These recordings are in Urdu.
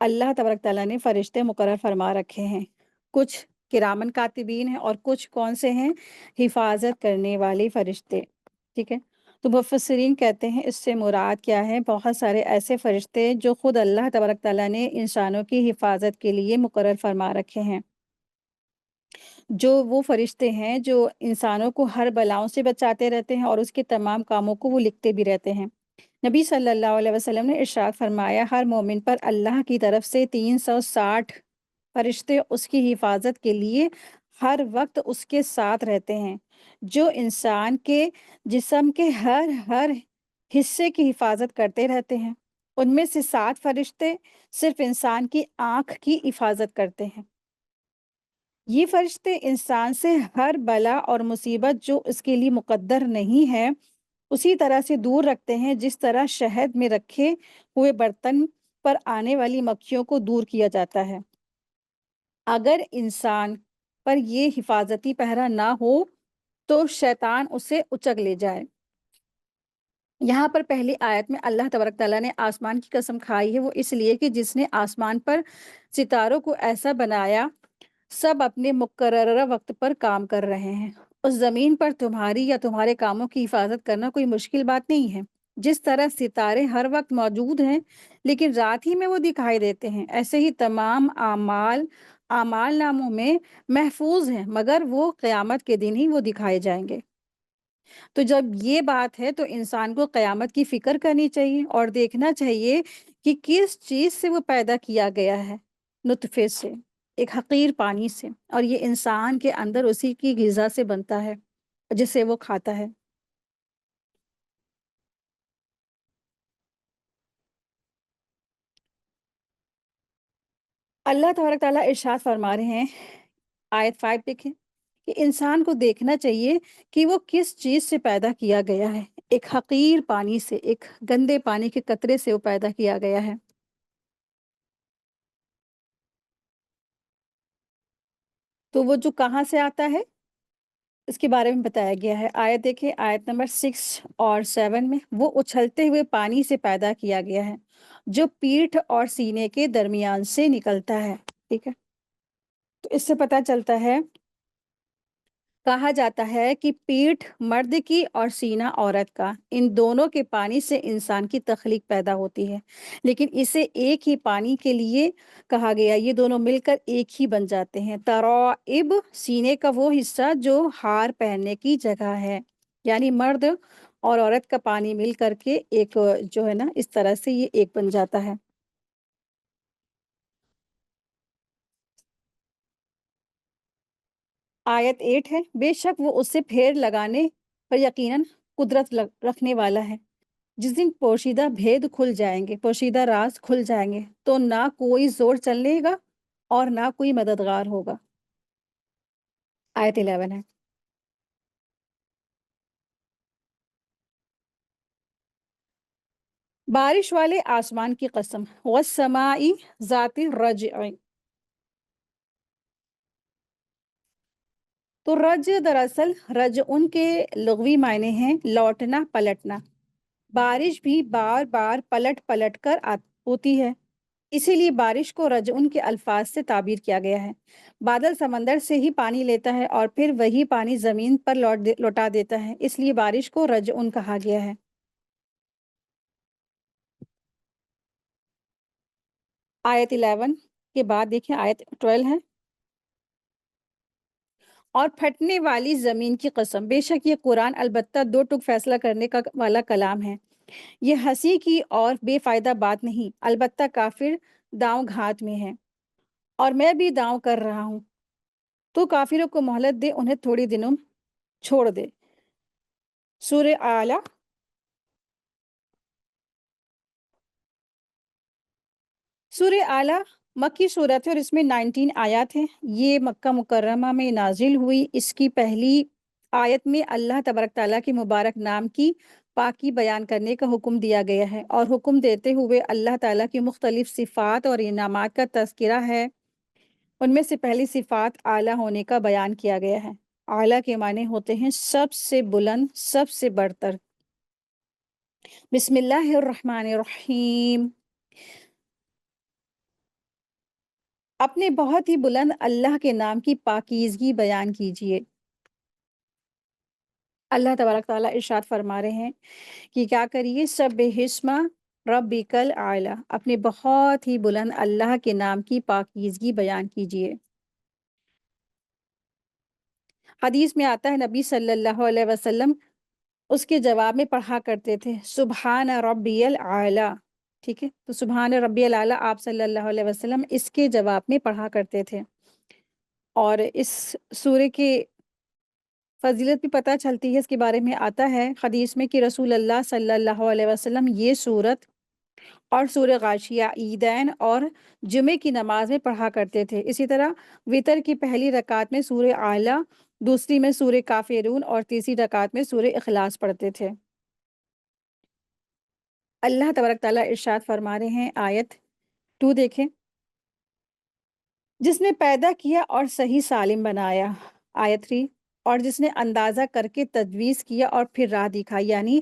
اللہ تبارک تعالیٰ نے فرشتے مقرر فرما رکھے ہیں، کچھ کرامن کاتبین ہیں اور کچھ کون سے ہیں؟ حفاظت کرنے والے فرشتے، ٹھیک ہے۔ تو مفسرین کہتے ہیں اس سے مراد کیا ہے؟ بہت سارے ایسے فرشتے جو خود اللہ تبارک تعالیٰ نے انسانوں کی حفاظت کے لیے مقرر فرما رکھے ہیں، جو وہ فرشتے ہیں جو انسانوں کو ہر بلاؤں سے بچاتے رہتے ہیں اور اس کے تمام کاموں کو وہ لکھتے بھی رہتے ہیں۔ نبی صلی اللہ علیہ وسلم نے ارشاد فرمایا، ہر مومن پر اللہ کی طرف سے 360 فرشتے اس کی حفاظت کے لیے ہر وقت اس کے ساتھ رہتے ہیں، جو انسان کے جسم کے ہر حصے کی حفاظت کرتے رہتے ہیں۔ ان میں سے 7 فرشتے صرف انسان کی آنکھ کی حفاظت کرتے ہیں۔ یہ فرشتے انسان سے ہر بلا اور مصیبت جو اس کے لیے مقدر نہیں ہے اسی طرح سے دور رکھتے ہیں، جس طرح شہد میں رکھے ہوئے برتن پر آنے والی مکھیوں کو دور کیا جاتا ہے۔ اگر انسان پر یہ حفاظتی پہرہ نہ ہو تو شیطان اسے اچک لے جائے۔ یہاں پر پہلی آیت میں اللہ تبارک تعالیٰ نے آسمان کی قسم کھائی ہے، وہ اس لیے کہ جس نے آسمان پر ستاروں کو ایسا بنایا، سب اپنے مقررہ وقت پر کام کر رہے ہیں۔ اس زمین پر تمہاری یا تمہارے کاموں کی حفاظت کرنا کوئی مشکل بات نہیں ہے۔ جس طرح ستارے ہر وقت موجود ہیں لیکن رات ہی میں وہ دکھائی دیتے ہیں، ایسے ہی تمام اعمال ناموں میں محفوظ ہیں، مگر وہ قیامت کے دن ہی وہ دکھائے جائیں گے۔ تو جب یہ بات ہے تو انسان کو قیامت کی فکر کرنی چاہیے اور دیکھنا چاہیے کہ کس چیز سے وہ پیدا کیا گیا ہے، نطفے سے، ایک حقیر پانی سے، اور یہ انسان کے اندر اسی کی غذا سے بنتا ہے جسے وہ کھاتا ہے۔ اللہ تبارک تعالیٰ ارشاد فرما رہے ہیں، آیت 5 دیکھیں، کہ انسان کو دیکھنا چاہیے کہ وہ کس چیز سے پیدا کیا گیا ہے، ایک حقیر پانی سے، ایک گندے پانی کے قطرے سے وہ پیدا کیا گیا ہے۔ تو وہ جو کہاں سے آتا ہے اس کے بارے میں بتایا گیا ہے۔ آیت دیکھیں، آیت نمبر 6 اور 7 میں، وہ اچھلتے ہوئے پانی سے پیدا کیا گیا ہے جو پیٹھ اور سینے کے درمیان سے نکلتا ہے، ٹھیک ہے۔ تو اس سے پتہ چلتا ہے، کہا جاتا ہے کہ پیٹھ مرد کی اور سینہ عورت کا، ان دونوں کے پانی سے انسان کی تخلیق پیدا ہوتی ہے، لیکن اسے ایک ہی پانی کے لیے کہا گیا، یہ دونوں مل کر ایک ہی بن جاتے ہیں۔ ترائب، سینے کا وہ حصہ جو ہار پہننے کی جگہ ہے، یعنی مرد اور عورت کا پانی مل کر کے ایک جو ہے نا، اس طرح سے یہ ایک بن جاتا ہے۔ آیت 8 ہے، بے شک وہ اس سے پھیر لگانے پر یقیناً قدرت رکھنے والا ہے۔ جس دن پوشیدہ بھید کھل جائیں گے، پوشیدہ راز کھل جائیں گے، تو نہ کوئی زور چلے گا اور نہ کوئی مددگار ہوگا۔ آیت 11 ہے، بارش والے آسمان کی قسم، والسماء ذات الرجع۔ تو رج دراصل رج ان کے لغوی معنی ہیں لوٹنا، پلٹنا۔ بارش بھی بار بار پلٹ پلٹ کر ہوتی ہے، اسی لیے بارش کو رجعن کے الفاظ سے تعبیر کیا گیا ہے۔ بادل سمندر سے ہی پانی لیتا ہے اور پھر وہی پانی زمین پر لوٹا دیتا ہے، اس لیے بارش کو رجعن کہا گیا ہے۔ آیت 11 کے بعد دیکھیں، آیت 12 ہے، اور پھٹنے والی زمین کی قسم، بے شک یہ قرآن البتہ دو ٹک فیصلہ کرنے کا والا کلام ہے، یہ ہنسی کی اور بے فائدہ بات نہیں، البتہ کافر داؤں گھات میں ہے، اور میں بھی داؤں کر رہا ہوں، تو کافروں کو مہلت دے، انہیں تھوڑی دنوں چھوڑ دے۔ سورہ اعلیٰ، سورہ اعلیٰ مکی صورت ہے اور اس میں 19 آیات ہیں۔ یہ مکہ مکرمہ میں نازل ہوئی۔ اس کی پہلی آیت میں اللہ تبارک تعالیٰ کے مبارک نام کی پاکی بیان کرنے کا حکم دیا گیا ہے، اور حکم دیتے ہوئے اللہ تعالیٰ کی مختلف صفات اور انعامات کا تذکرہ ہے۔ ان میں سے پہلی صفات اعلیٰ ہونے کا بیان کیا گیا ہے۔ اعلیٰ کے معنی ہوتے ہیں سب سے بلند، سب سے برتر۔ بسم اللہ الرحمن الرحیم۔ اپنے بہت ہی بلند اللہ کے نام کی پاکیزگی بیان کیجیے۔ اللہ تبارک تعالیٰ ارشاد فرما رہے ہیں کہ کیا کریے، سبح اسم ربک الاعلی، اپنے بہت ہی بلند اللہ کے نام کی پاکیزگی بیان کیجیے۔ حدیث میں آتا ہے نبی صلی اللہ علیہ وسلم اس کے جواب میں پڑھا کرتے تھے سبحان ربی الاعلی، ٹھیک ہے، تو سبحان ربی الاعلی آپ صلی اللہ علیہ وسلم اس کے جواب میں پڑھا کرتے تھے۔ اور اس سورہ کی فضیلت بھی پتہ چلتی ہے، اس کے بارے میں آتا ہے حدیث میں کہ رسول اللہ صلی اللہ علیہ وسلم یہ سورت اور سورہ غاشیہ عیدین اور جمعے کی نماز میں پڑھا کرتے تھے۔ اسی طرح وتر کی پہلی رکعت میں سورہ اعلیٰ، دوسری میں سورہ کافرون اور تیسری رکعت میں سورہ اخلاص پڑھتے تھے۔ اللہ تبارک تعالیٰ ارشاد فرما رہے ہیں، آیت 2 دیکھیں، جس نے پیدا کیا اور صحیح سالم بنایا، آیت 3، اور جس نے اندازہ کر کے تجویز کیا اور پھر راہ دکھائی، یعنی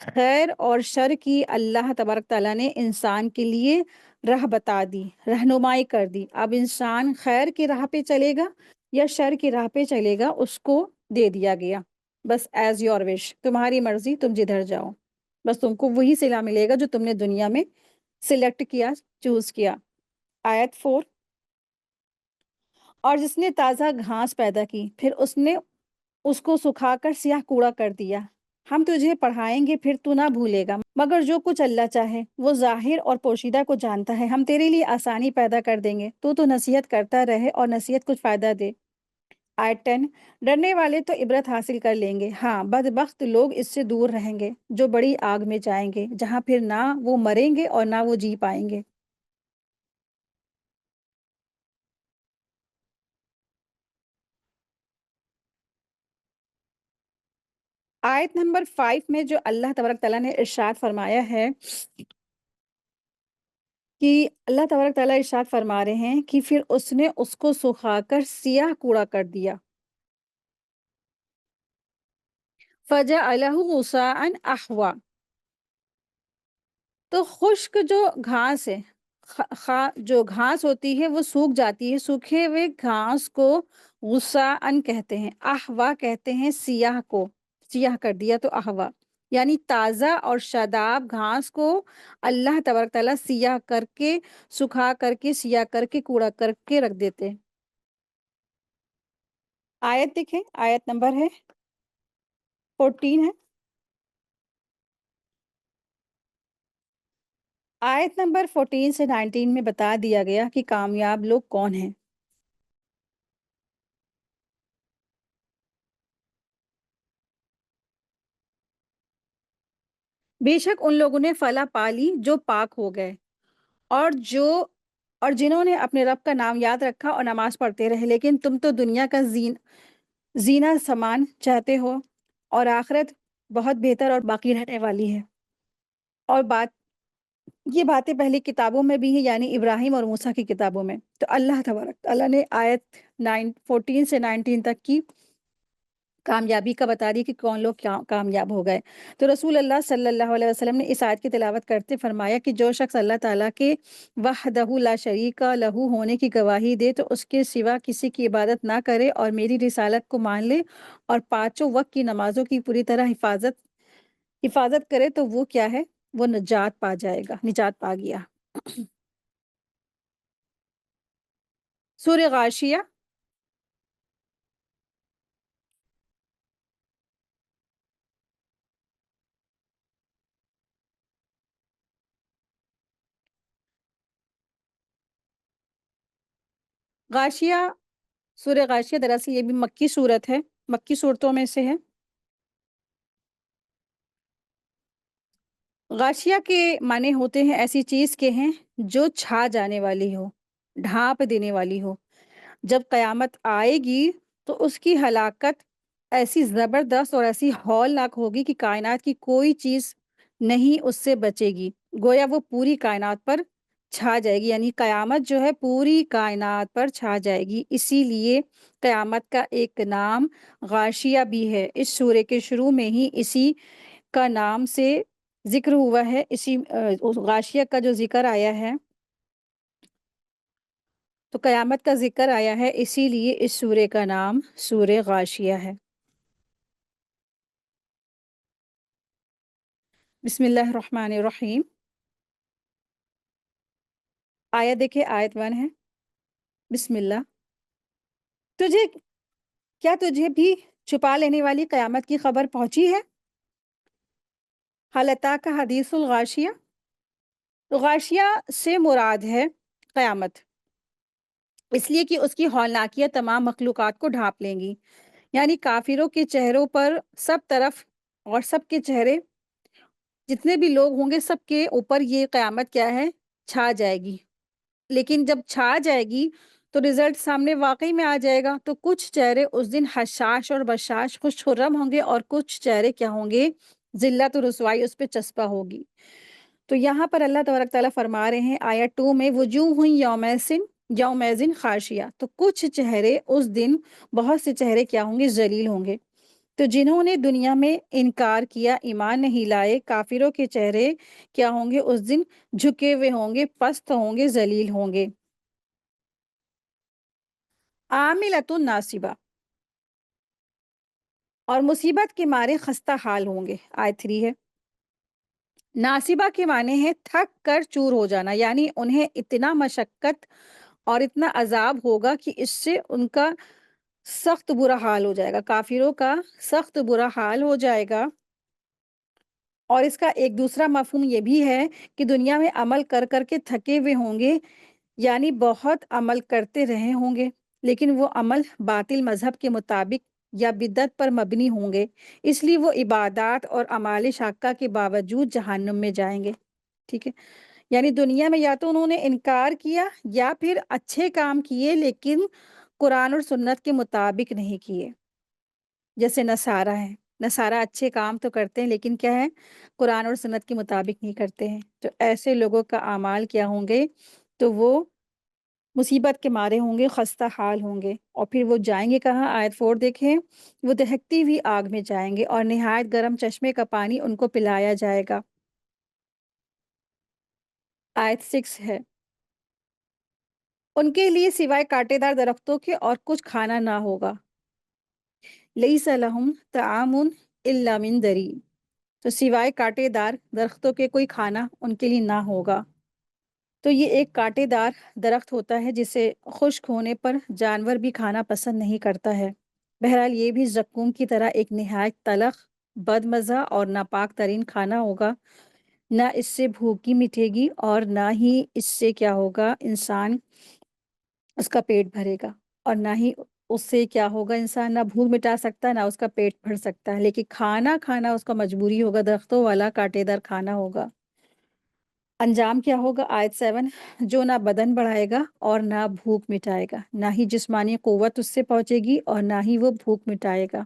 خیر اور شر کی اللہ تبارک تعالیٰ نے انسان کے لیے راہ بتا دی، رہنمائی کر دی۔ اب انسان خیر کی راہ پہ چلے گا یا شر کی راہ پہ چلے گا، اس کو دے دیا گیا، بس ایز یور وش، تمہاری مرضی، تم جدھر جاؤ، بس تم کو وہی صلہ ملے گا جو تم نے دنیا میں سلیکٹ کیا، چوز کیا۔ آیت 4، اور جس نے تازہ گھاس پیدا کی پھر اس نے اس کو سکھا کر سیاہ کوڑا کر دیا، ہم تجھے پڑھائیں گے پھر تو نہ بھولے گا، مگر جو کچھ اللہ چاہے وہ ظاہر اور پوشیدہ کو جانتا ہے، ہم تیرے لیے آسانی پیدا کر دیں گے، تو نصیحت کرتا رہے اور نصیحت کچھ فائدہ دے۔ آیت 10، ڈرنے والے تو عبرت حاصل کر لیں گے، ہاں بدبخت لوگ اس سے دور رہیں گے جو بڑی آگ میں جائیں گے، جہاں پھر نہ وہ مریں گے اور نہ وہ جی پائیں گے۔ آیت نمبر 5 میں جو اللہ تبارک تعالیٰ نے ارشاد فرمایا ہے کہ اللہ تبارک تعالیٰ ارشاد فرما رہے ہیں کہ پھر اس نے اس کو سکھا کر سیاہ کوڑا کر دیا، فَجَعَلَهُ غُثَاءً أَحْوَىٰ، تو خشک جو گھاس ہے، جو گھاس ہوتی ہے وہ سوکھ جاتی ہے، سوکھے ہوئے گھاس کو غصاً کہتے ہیں، احوا کہتے ہیں سیاہ کو، سیاہ کر دیا تو احوا، یعنی تازہ اور شاداب گھاس کو اللہ تبارک تعالیٰ سیاہ کر کے، سکھا کر کے، سیاہ کر کے، کوڑا کر کے رکھ دیتے۔ آیت دیکھیں، آیت نمبر ہے 14 ہے۔ آیت نمبر 14 سے 19 میں بتا دیا گیا کہ کامیاب لوگ کون ہیں۔ بے شک ان لوگوں نے فلاح پا لی جو پاک ہو گئے، اور جنہوں نے اپنے رب کا نام یاد رکھا اور نماز پڑھتے رہے، لیکن تم تو دنیا کا زینہ سامان چاہتے ہو، اور آخرت بہت بہتر اور باقی رہنے والی ہے۔ اور یہ باتیں پہلی کتابوں میں بھی ہیں، یعنی ابراہیم اور موسیٰ کی کتابوں میں۔ تو اللہ تبارک تعالیٰ نے آیت 14 سے 19 تک کی کامیابی کا بتا دی کہ کون لوگ کامیاب ہو گئے۔ تو رسول اللہ صلی اللہ علیہ وسلم نے اس آیت کی تلاوت کرتے فرمایا کہ جو شخص اللہ تعالیٰ کے وحدہ لا شریک لہ ہونے کی گواہی دے، تو اس کے سوا کسی کی عبادت نہ کرے اور میری رسالت کو مان لے اور پانچوں وقت کی نمازوں کی پوری طرح حفاظت کرے، تو وہ کیا ہے، وہ نجات پا جائے گا، نجات پا گیا۔ سورہ غاشیہ، غاشیہ، سورہ غاشیہ دراصل یہ بھی مکی صورت ہے، مکی صورتوں میں سے ہے۔ غاشیہ کے معنی ہوتے ہیں ایسی چیز کے ہیں جو چھا جانے والی ہو، ڈھانپ دینے والی ہو۔ جب قیامت آئے گی تو اس کی ہلاکت ایسی زبردست اور ایسی ہولناک ہوگی کہ کائنات کی کوئی چیز نہیں اس سے بچے گی، گویا وہ پوری کائنات پر چھا جائے گی، یعنی قیامت جو ہے پوری کائنات پر چھا جائے گی۔ اسی لیے قیامت کا ایک نام غاشیہ بھی ہے، اس سورہ کے شروع میں ہی اسی کا نام سے ذکر ہوا ہے، اسی غاشیہ کا جو ذکر آیا ہے تو قیامت کا ذکر آیا ہے، اسی لیے اس سورہ کا نام سورہ غاشیہ ہے۔ بسم اللہ الرحمن الرحیم۔ آیت دیکھیں، آیت 1 ہے۔ بسم اللہ۔ تجھے کیا تجھے بھی چھپا لینے والی قیامت کی خبر پہنچی ہے؟ حل اتاک حدیث الغاشیہ۔ تو غاشیہ سے مراد ہے قیامت، اس لیے کہ اس کی ہولناکیت تمام مخلوقات کو ڈھانپ لیں گی، یعنی کافروں کے چہروں پر سب طرف، اور سب کے چہرے جتنے بھی لوگ ہوں گے سب کے اوپر یہ قیامت کیا ہے، چھا جائے گی۔ لیکن جب چھا جائے گی تو رزلٹ سامنے واقعی میں آ جائے گا، تو کچھ چہرے اس دن حشاش اور بشاش خوش خرم ہوں گے، اور کچھ چہرے کیا ہوں گے، ذلت و رسوائی اس پہ چسپاں ہوگی۔ تو یہاں پر اللہ تبارک تعالیٰ فرما رہے ہیں آیت 2 میں، وجوہ یومئذ خاشیہ، تو کچھ چہرے اس دن، بہت سے چہرے کیا ہوں گے، ذلیل ہوں گے۔ تو جنہوں نے دنیا میں انکار کیا، ایمان نہیں لائے، کافروں کے چہرے کیا ہوں گے اس دن، جھکے ہوئے ہوں گے، پست ہوں گے، ذلیل ہوں گے۔ عاملۃ ناصبہ، اور مصیبت کے مارے خستہ حال ہوں گے، آیت 3 ہے۔ ناصبہ کے معنی ہے تھک کر چور ہو جانا، یعنی انہیں اتنا مشقت اور اتنا عذاب ہوگا کہ اس سے ان کا سخت برا حال ہو جائے گا، کافروں کا سخت برا حال ہو جائے گا۔ اور اس کا ایک دوسرا مفہوم یہ بھی ہے کہ دنیا میں عمل کر کر کے تھکے ہوئے ہوں گے، یعنی بہت عمل کرتے رہے ہوں گے، لیکن وہ عمل باطل مذہب کے مطابق یا بدعت پر مبنی ہوں گے، اس لیے وہ عبادات اور اعمال شاقہ کے باوجود جہنم میں جائیں گے۔ ٹھیک ہے، یعنی دنیا میں یا تو انہوں نے انکار کیا یا پھر اچھے کام کیے لیکن قرآن اور سنت کے مطابق نہیں کیے، جیسے نصارہ ہیں۔ نصارہ اچھے کام تو کرتے ہیں لیکن کیا ہے، قرآن اور سنت کے مطابق نہیں کرتے ہیں۔ تو ایسے لوگوں کا اعمال کیا ہوں گے، تو وہ مصیبت کے مارے ہوں گے، خستہ حال ہوں گے، اور پھر وہ جائیں گے کہاں، آیت 4 دیکھیں، وہ دہکتی ہوئی آگ میں جائیں گے اور نہایت گرم چشمے کا پانی ان کو پلایا جائے گا، آیت 6 ہے۔ ان کے لیے سوائے کانٹے دار درختوں کے اور کچھ کھانا نہ ہوگا، لیس لہم طعام الا من ضریع، تو سوائے کانٹے دار درختوں کے کوئی کھانا ان کے لیے نہ ہوگا۔ تو یہ ایک کانٹے دار درخت ہوتا ہے جسے خشک ہونے پر جانور بھی کھانا پسند نہیں کرتا ہے۔ بہرحال یہ بھی زقوم کی طرح ایک نہایت تلخ، بد مزہ اور ناپاک ترین کھانا ہوگا، نہ اس سے بھوکی مٹے گی اور نہ ہی اس سے کیا ہوگا، انسان اس کا پیٹ بھرے گا، اور نہ ہی اس سے کیا ہوگا، انسان نہ بھوک مٹا سکتا ہے نہ اس کا پیٹ بھر سکتا ہے، لیکن کھانا کھانا اس کا مجبوری ہوگا، درختوں والا کانٹے دار کھانا ہوگا۔ انجام کیا ہوگا، آیت 7، جو نہ بدن بڑھائے گا اور نہ بھوک مٹائے گا، نہ ہی جسمانی قوت اس سے پہنچے گی اور نہ ہی وہ بھوک مٹائے گا،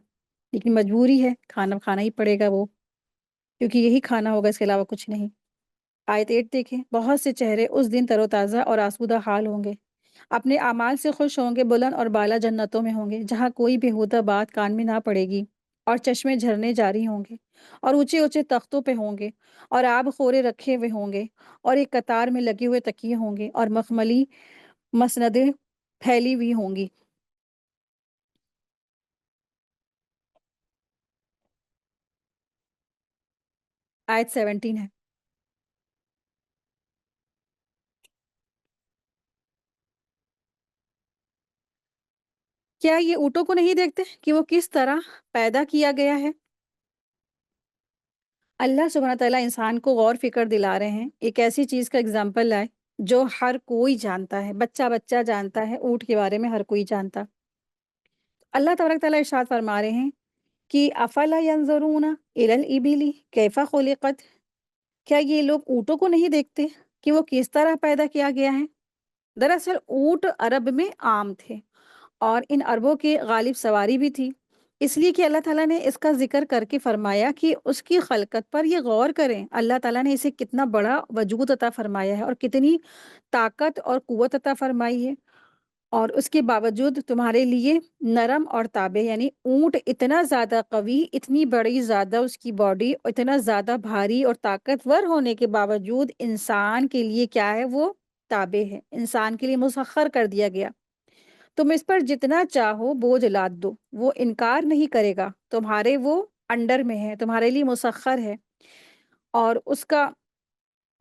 لیکن مجبوری ہے، کھانا کھانا ہی پڑے گا وہ، کیونکہ یہی کھانا ہوگا، اس کے علاوہ کچھ نہیں۔ آیت 8 دیکھیں، بہت سے چہرے اس دن تر و تازہ اور آسودہ حال ہوں گے، اپنے اعمال سے خوش ہوں گے، بلند اور بالا جنتوں میں ہوں گے، جہاں کوئی بےہودہ بات کان میں نہ پڑے گی، اور چشمے جھرنے جاری ہوں گے، اور اونچے اونچے تختوں پہ ہوں گے، اور آب خورے رکھے ہوئے ہوں گے، اور ایک قطار میں لگے ہوئے تکیے ہوں گے، اور مخملی مسندیں پھیلی ہوئی ہوں گی۔ آیت 17 ہے۔ کیا یہ اونٹوں کو نہیں دیکھتے کہ وہ کس طرح پیدا کیا گیا ہے؟ اللہ سبحانہ تعالیٰ انسان کو غور فکر دلا رہے ہیں، ایک ایسی چیز کا اگزامپل لائے جو ہر کوئی جانتا ہے، بچہ بچہ جانتا ہے، اونٹ کے بارے میں ہر کوئی جانتا۔ اللہ تبارک تعالیٰ ارشاد فرما رہے ہیں کہ افلا ینظرون الی الابل کیف خلقت، کیا یہ لوگ اونٹوں کو نہیں دیکھتے کہ وہ کس طرح پیدا کیا گیا ہے؟ دراصل اونٹ عرب میں عام تھے، اور ان عربوں کے غالب سواری بھی تھی، اس لیے کہ اللہ تعالیٰ نے اس کا ذکر کر کے فرمایا کہ اس کی خلقت پر یہ غور کریں، اللہ تعالیٰ نے اسے کتنا بڑا وجود عطا فرمایا ہے اور کتنی طاقت اور قوت عطا فرمائی ہے، اور اس کے باوجود تمہارے لیے نرم اور تابع، یعنی اونٹ اتنا زیادہ قوی، اتنی بڑی زیادہ اس کی باڈی، اتنا زیادہ بھاری اور طاقتور ہونے کے باوجود انسان کے لیے کیا ہے، وہ تابع ہے، انسان کے لیے مسخر کر دیا گیا۔ تم اس پر جتنا چاہو بوجھ لاد دو، وہ انکار نہیں کرے گا، تمہارے وہ انڈر میں ہے، تمہارے لیے مسخر ہے، اور اس کا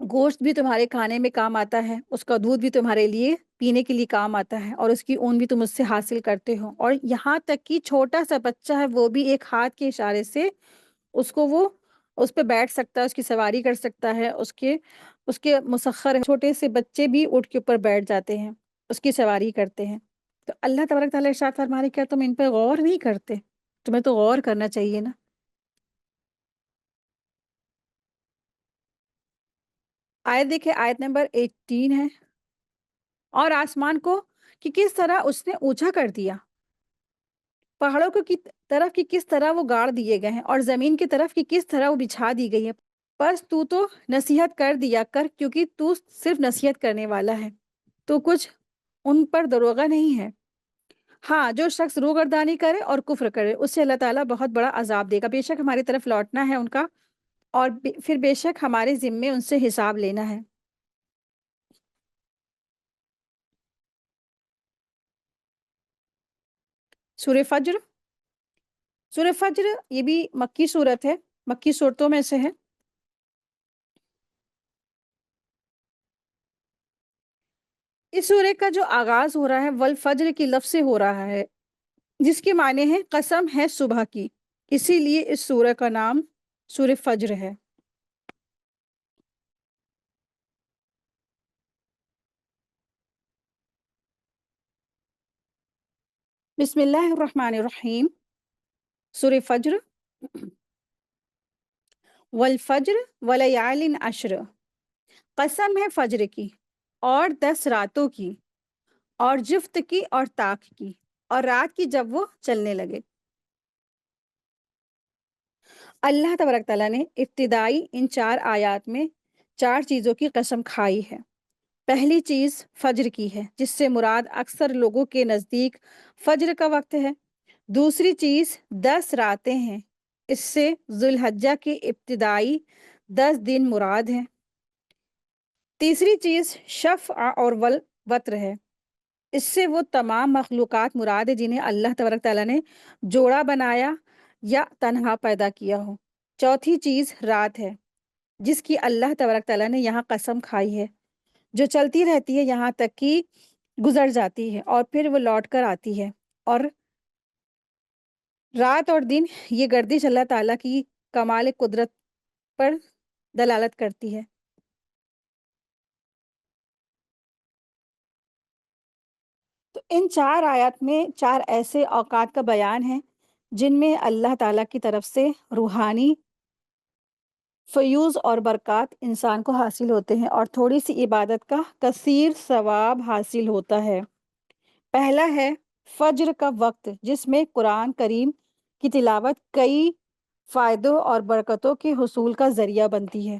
گوشت بھی تمہارے کھانے میں کام آتا ہے، اس کا دودھ بھی تمہارے لیے پینے کے لیے کام آتا ہے، اور اس کی اون بھی تم اس سے حاصل کرتے ہو، اور یہاں تک کہ چھوٹا سا بچہ ہے وہ بھی ایک ہاتھ کے اشارے سے وہ اس پہ بیٹھ سکتا ہے، اس کی سواری کر سکتا ہے، اس کے مسخر ہے، چھوٹے سے بچے بھی اونٹ کے اوپر بیٹھ جاتے ہیں، اس کی سواری کرتے ہیں۔ تو اللہ تبارک تعالیٰ ارشاد فرما رہے کیا تم ان پہ غور نہیں کرتے؟ تمہیں تو غور کرنا چاہیے نا۔ آیت دیکھیں، آیت نمبر 18 ہے۔ اور آسمان کو کہ کس طرح اس نے اونچا کر دیا، پہاڑوں کو کی طرف کی کس طرح وہ گاڑ دیے گئے ہیں، اور زمین کی طرف کی کس طرح وہ بچھا دی گئی ہے۔ بس تو نصیحت کر دیا کر، کیونکہ تو صرف نصیحت کرنے والا ہے، تو کچھ ان پر دروغہ نہیں ہے۔ ہاں، جو شخص روگردانی کرے اور کفر کرے، اس سے اللہ تعالیٰ بہت بڑا عذاب دے گا۔ بے شک ہماری طرف لوٹنا ہے ان کا، اور پھر بے شک ہمارے ذمے ان سے حساب لینا ہے۔ سورہ فجر، سورہ فجر یہ بھی مکی صورت ہے، مکی صورتوں میں سے ہے۔ اس سورہ کا جو آغاز ہو رہا ہے والفجر کی لفظ سے ہو رہا ہے، جس کے معنی ہے قسم ہے صبح کی، اسی لیے اس سورہ کا نام سورہ فجر ہے۔ بسم اللہ الرحمن الرحیم۔ سورہ فجر، والفجر ولیال عشر، قسم ہے فجر کی اور 10 راتوں کی، اور جفت کی اور طاق کی، اور رات کی جب وہ چلنے لگے۔ اللہ تبارک تعالیٰ نے ابتدائی ان 4 آیات میں 4 چیزوں کی قسم کھائی ہے۔ پہلی چیز فجر کی ہے، جس سے مراد اکثر لوگوں کے نزدیک فجر کا وقت ہے۔ دوسری چیز 10 راتیں ہیں، اس سے ذوالحجہ کے ابتدائی 10 دن مراد ہیں۔ تیسری چیز شفع اور وتر ہے، اس سے وہ تمام مخلوقات مراد ہے جنہیں اللہ تبارک تعالیٰ نے جوڑا بنایا یا تنہا پیدا کیا ہو۔ چوتھی چیز رات ہے، جس کی اللہ تبارک تعالیٰ نے یہاں قسم کھائی ہے، جو چلتی رہتی ہے یہاں تک کہ گزر جاتی ہے اور پھر وہ لوٹ کر آتی ہے۔ اور رات اور دن، یہ گردش اللہ تعالیٰ کی کمال قدرت پر دلالت کرتی ہے۔ تو ان 4 آیات میں 4 ایسے اوقات کا بیان ہے جن میں اللہ تعالیٰ کی طرف سے روحانی فیوز اور برکات انسان کو حاصل ہوتے ہیں، اور تھوڑی سی عبادت کا کثیر ثواب حاصل ہوتا ہے۔ پہلا ہے فجر کا وقت، جس میں قرآن کریم کی تلاوت کئی فائدوں اور برکتوں کے حصول کا ذریعہ بنتی ہے،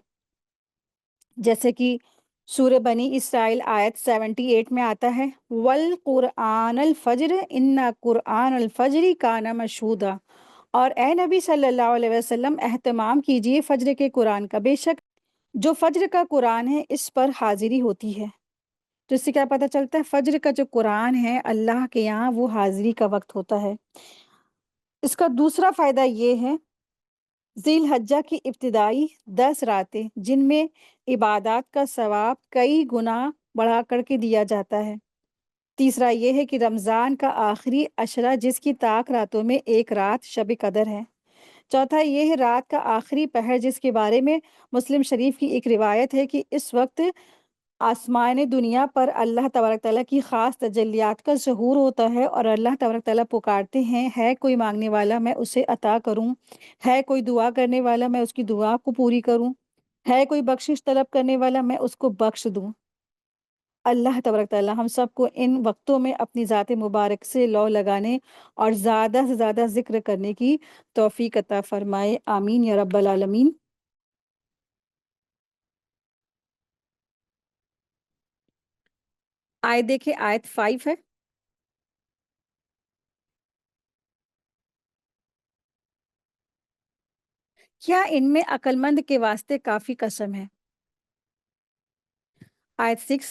جیسے کہ سورہ بنی اسرائیل آیت 78 میں آتا ہے وَالْقُرْآنَ الْفَجْرِ إِنَّ قُرْآنَ الْفَجْرِ كَانَ مَشْهُودًا، اور اے نبی صلی اللہ علیہ وسلم اہتمام کیجئے فجر کے قرآن کا، بے شک جو فجر کا قرآن ہے اس پر حاضری ہوتی ہے۔ تو اس سے کیا پتہ چلتا ہے؟ فجر کا جو قرآن ہے اللہ کے یہاں وہ حاضری کا وقت ہوتا ہے۔ اس کا دوسرا فائدہ یہ ہے ذی الحجہ کی ابتدائی 10 راتیں جن میں عبادات کا ثواب کئی گنا بڑھا کر کے دیا جاتا ہے۔ تیسرا یہ ہے کہ رمضان کا آخری عشرہ جس کی طاق راتوں میں ایک رات شب قدر ہے۔ چوتھا یہ ہے رات کا آخری پہر، جس کے بارے میں مسلم شریف کی ایک روایت ہے کہ اس وقت آسمان دنیا پر اللہ تبارک تعالیٰ کی خاص تجلیات کا ظہور ہوتا ہے، اور اللہ تبارک تعالیٰ پکارتے ہیں ہے کوئی مانگنے والا میں اسے عطا کروں، ہے کوئی دعا کرنے والا میں اس کی دعا کو پوری کروں، ہے کوئی بخشش طلب کرنے والا میں اس کو بخش دوں۔ اللہ تبارک تعالیٰ ہم سب کو ان وقتوں میں اپنی ذات مبارک سے لو لگانے اور زیادہ سے زیادہ ذکر کرنے کی توفیق عطا فرمائے، آمین یا رب العالمین۔ آیت دیکھیں، آیت 5 ہے۔ کیا ان میں عقل مند کے واسطے کافی قسم ہے؟ آیت 6،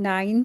9।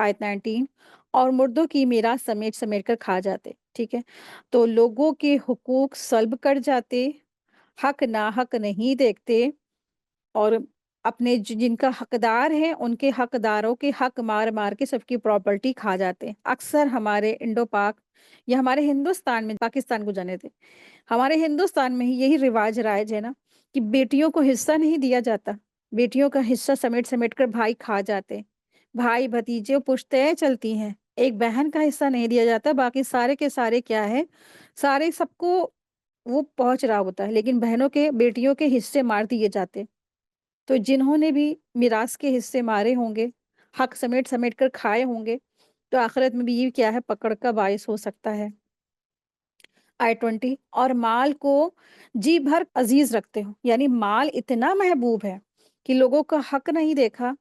آیت 19، اور مردوں کی میراث سمیٹ سمیٹ کر کھا جاتے، ٹھیک ہے؟ تو لوگوں کے حقوق سلب کر جاتے، حق ناحق نہیں دیکھتے، اور اپنے جن کا حقدار ہے ان کے حقداروں کے حق مار مار کے سب کی پراپرٹی کھا جاتے ہیں۔ اکثر ہمارے انڈو پاک یا ہمارے ہندوستان میں، پاکستان کو جانے تھے، ہمارے ہندوستان میں ہی یہی رواج رائج ہے نا کہ بیٹیوں کو حصہ نہیں دیا جاتا، بیٹیوں کا حصہ سمیٹ سمیٹ کر بھائی کھا جاتے، بھائی بھتیجے پشتیں چلتی ہیں، ایک بہن کا حصہ نہیں دیا جاتا، باقی سارے کے سارے کیا ہے، سارے سب کو وہ پہنچ رہا ہوتا ہے، لیکن بہنوں کے بیٹیوں کے حصے مار دیے جاتے۔ تو جنہوں نے بھی میراث کے حصے مارے ہوں گے، حق سمیٹ سمیٹ کر کھائے ہوں گے، تو آخرت میں بھی یہ کیا ہے، پکڑ کا باعث ہو سکتا ہے۔ آئی 20، اور مال کو جی بھر عزیز رکھتے ہو، یعنی مال اتنا محبوب ہے کہ لوگوں کا حق نہیں دیکھا،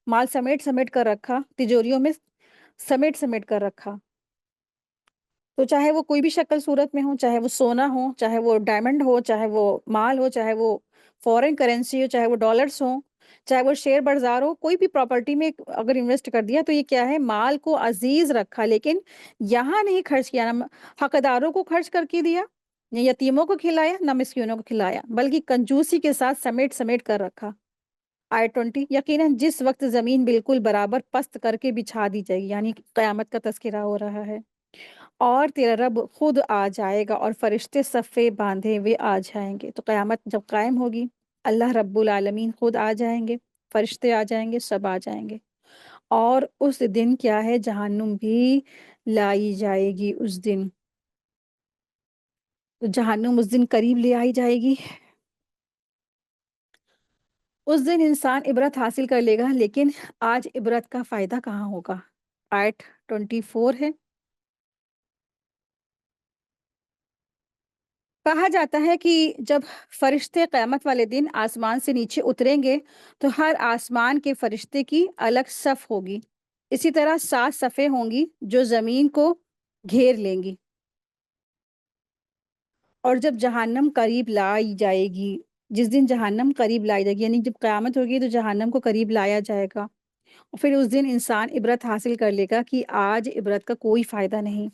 مال سمیٹ سمیٹ کر رکھا، تجوریوں میں سمیٹ سمیٹ کر رکھا، تو چاہے وہ کوئی بھی شکل صورت میں ہو، چاہے وہ سونا ہو، چاہے وہ ڈائمنڈ ہو، چاہے وہ مال ہو، چاہے وہ فورن کرنسی ہو، چاہے وہ ڈالرز ہوں، چاہے وہ شیئر بازار ہو، کوئی بھی پراپرٹی میں اگر انویسٹ کر دیا تو یہ کیا ہے، مال کو عزیز رکھا، لیکن یہاں نہیں خرچ کیا، نہ حقداروں کو خرچ کر کے دیا، نہ یتیموں کو کھلایا، نہ مسکینوں کو کھلایا، بلکہ کنجوسی کے ساتھ سمیٹ سمیٹ کر رکھا۔ آیت 20، یقیناً جس وقت زمین بالکل برابر پست کر کے بچھا دی جائے گی، یعنی قیامت کا تذکرہ ہو رہا ہے، اور تیرا رب خود آ جائے گا اور فرشتے صفے باندھے ہوئے آ جائیں گے۔ تو قیامت جب قائم ہوگی، اللہ رب العالمین خود آ جائیں گے، فرشتے آ جائیں گے، سب آ جائیں گے، اور اس دن کیا ہے، جہنم بھی لائی جائے گی اس دن، تو جہنم اس دن قریب لے آئی جائے گی۔ اس دن انسان عبرت حاصل کر لے گا، لیکن آج عبرت کا فائدہ کہاں ہوگا۔ آیت 24 ہے، کہا جاتا ہے کہ جب فرشتے قیامت والے دن آسمان سے نیچے اتریں گے تو ہر آسمان کے فرشتے کی الگ صف ہوگی، اسی طرح 7 صفیں ہوں گی جو زمین کو گھیر لیں گی، اور جب جہنم قریب لائی جائے گی، جس دن جہنم قریب لائی جائے گی، یعنی جب قیامت ہوگی تو جہنم کو قریب لایا جائے گا، اور پھر اس دن انسان عبرت حاصل کر لے گا کہ آج عبرت کا کوئی فائدہ نہیں،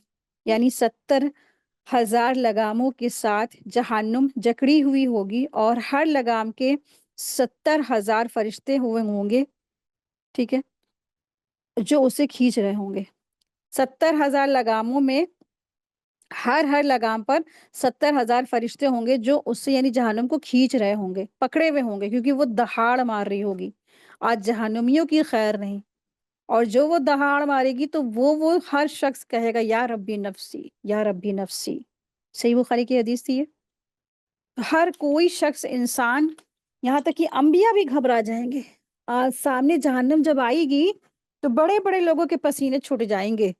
یعنی 70,000 لگاموں کے ساتھ جہنم جکڑی ہوئی ہوگی، اور ہر لگام کے 70,000 فرشتے ہوئے ہوں گے، ٹھیک ہے، جو اسے کھینچ رہے ہوں گے۔ 70,000 لگاموں میں ہر لگام پر 70,000 فرشتے ہوں گے جو اس سے یعنی جہنم کو کھینچ رہے ہوں گے، پکڑے ہوئے ہوں گے، کیونکہ وہ دہاڑ مار رہی ہوگی، آج جہنمیوں کی خیر نہیں، اور جو وہ دہاڑ مارے گی تو وہ ہر شخص کہے گا یا ربی نفسی یا ربی نفسی، صحیح بخاری کی حدیث تھی یہ۔ ہر کوئی شخص، انسان، یہاں تک کہ انبیاء بھی گھبرا جائیں گے، آج سامنے جہنم جب آئے گی تو بڑے بڑے لوگوں کے پسینے چھوٹ جائیں گے،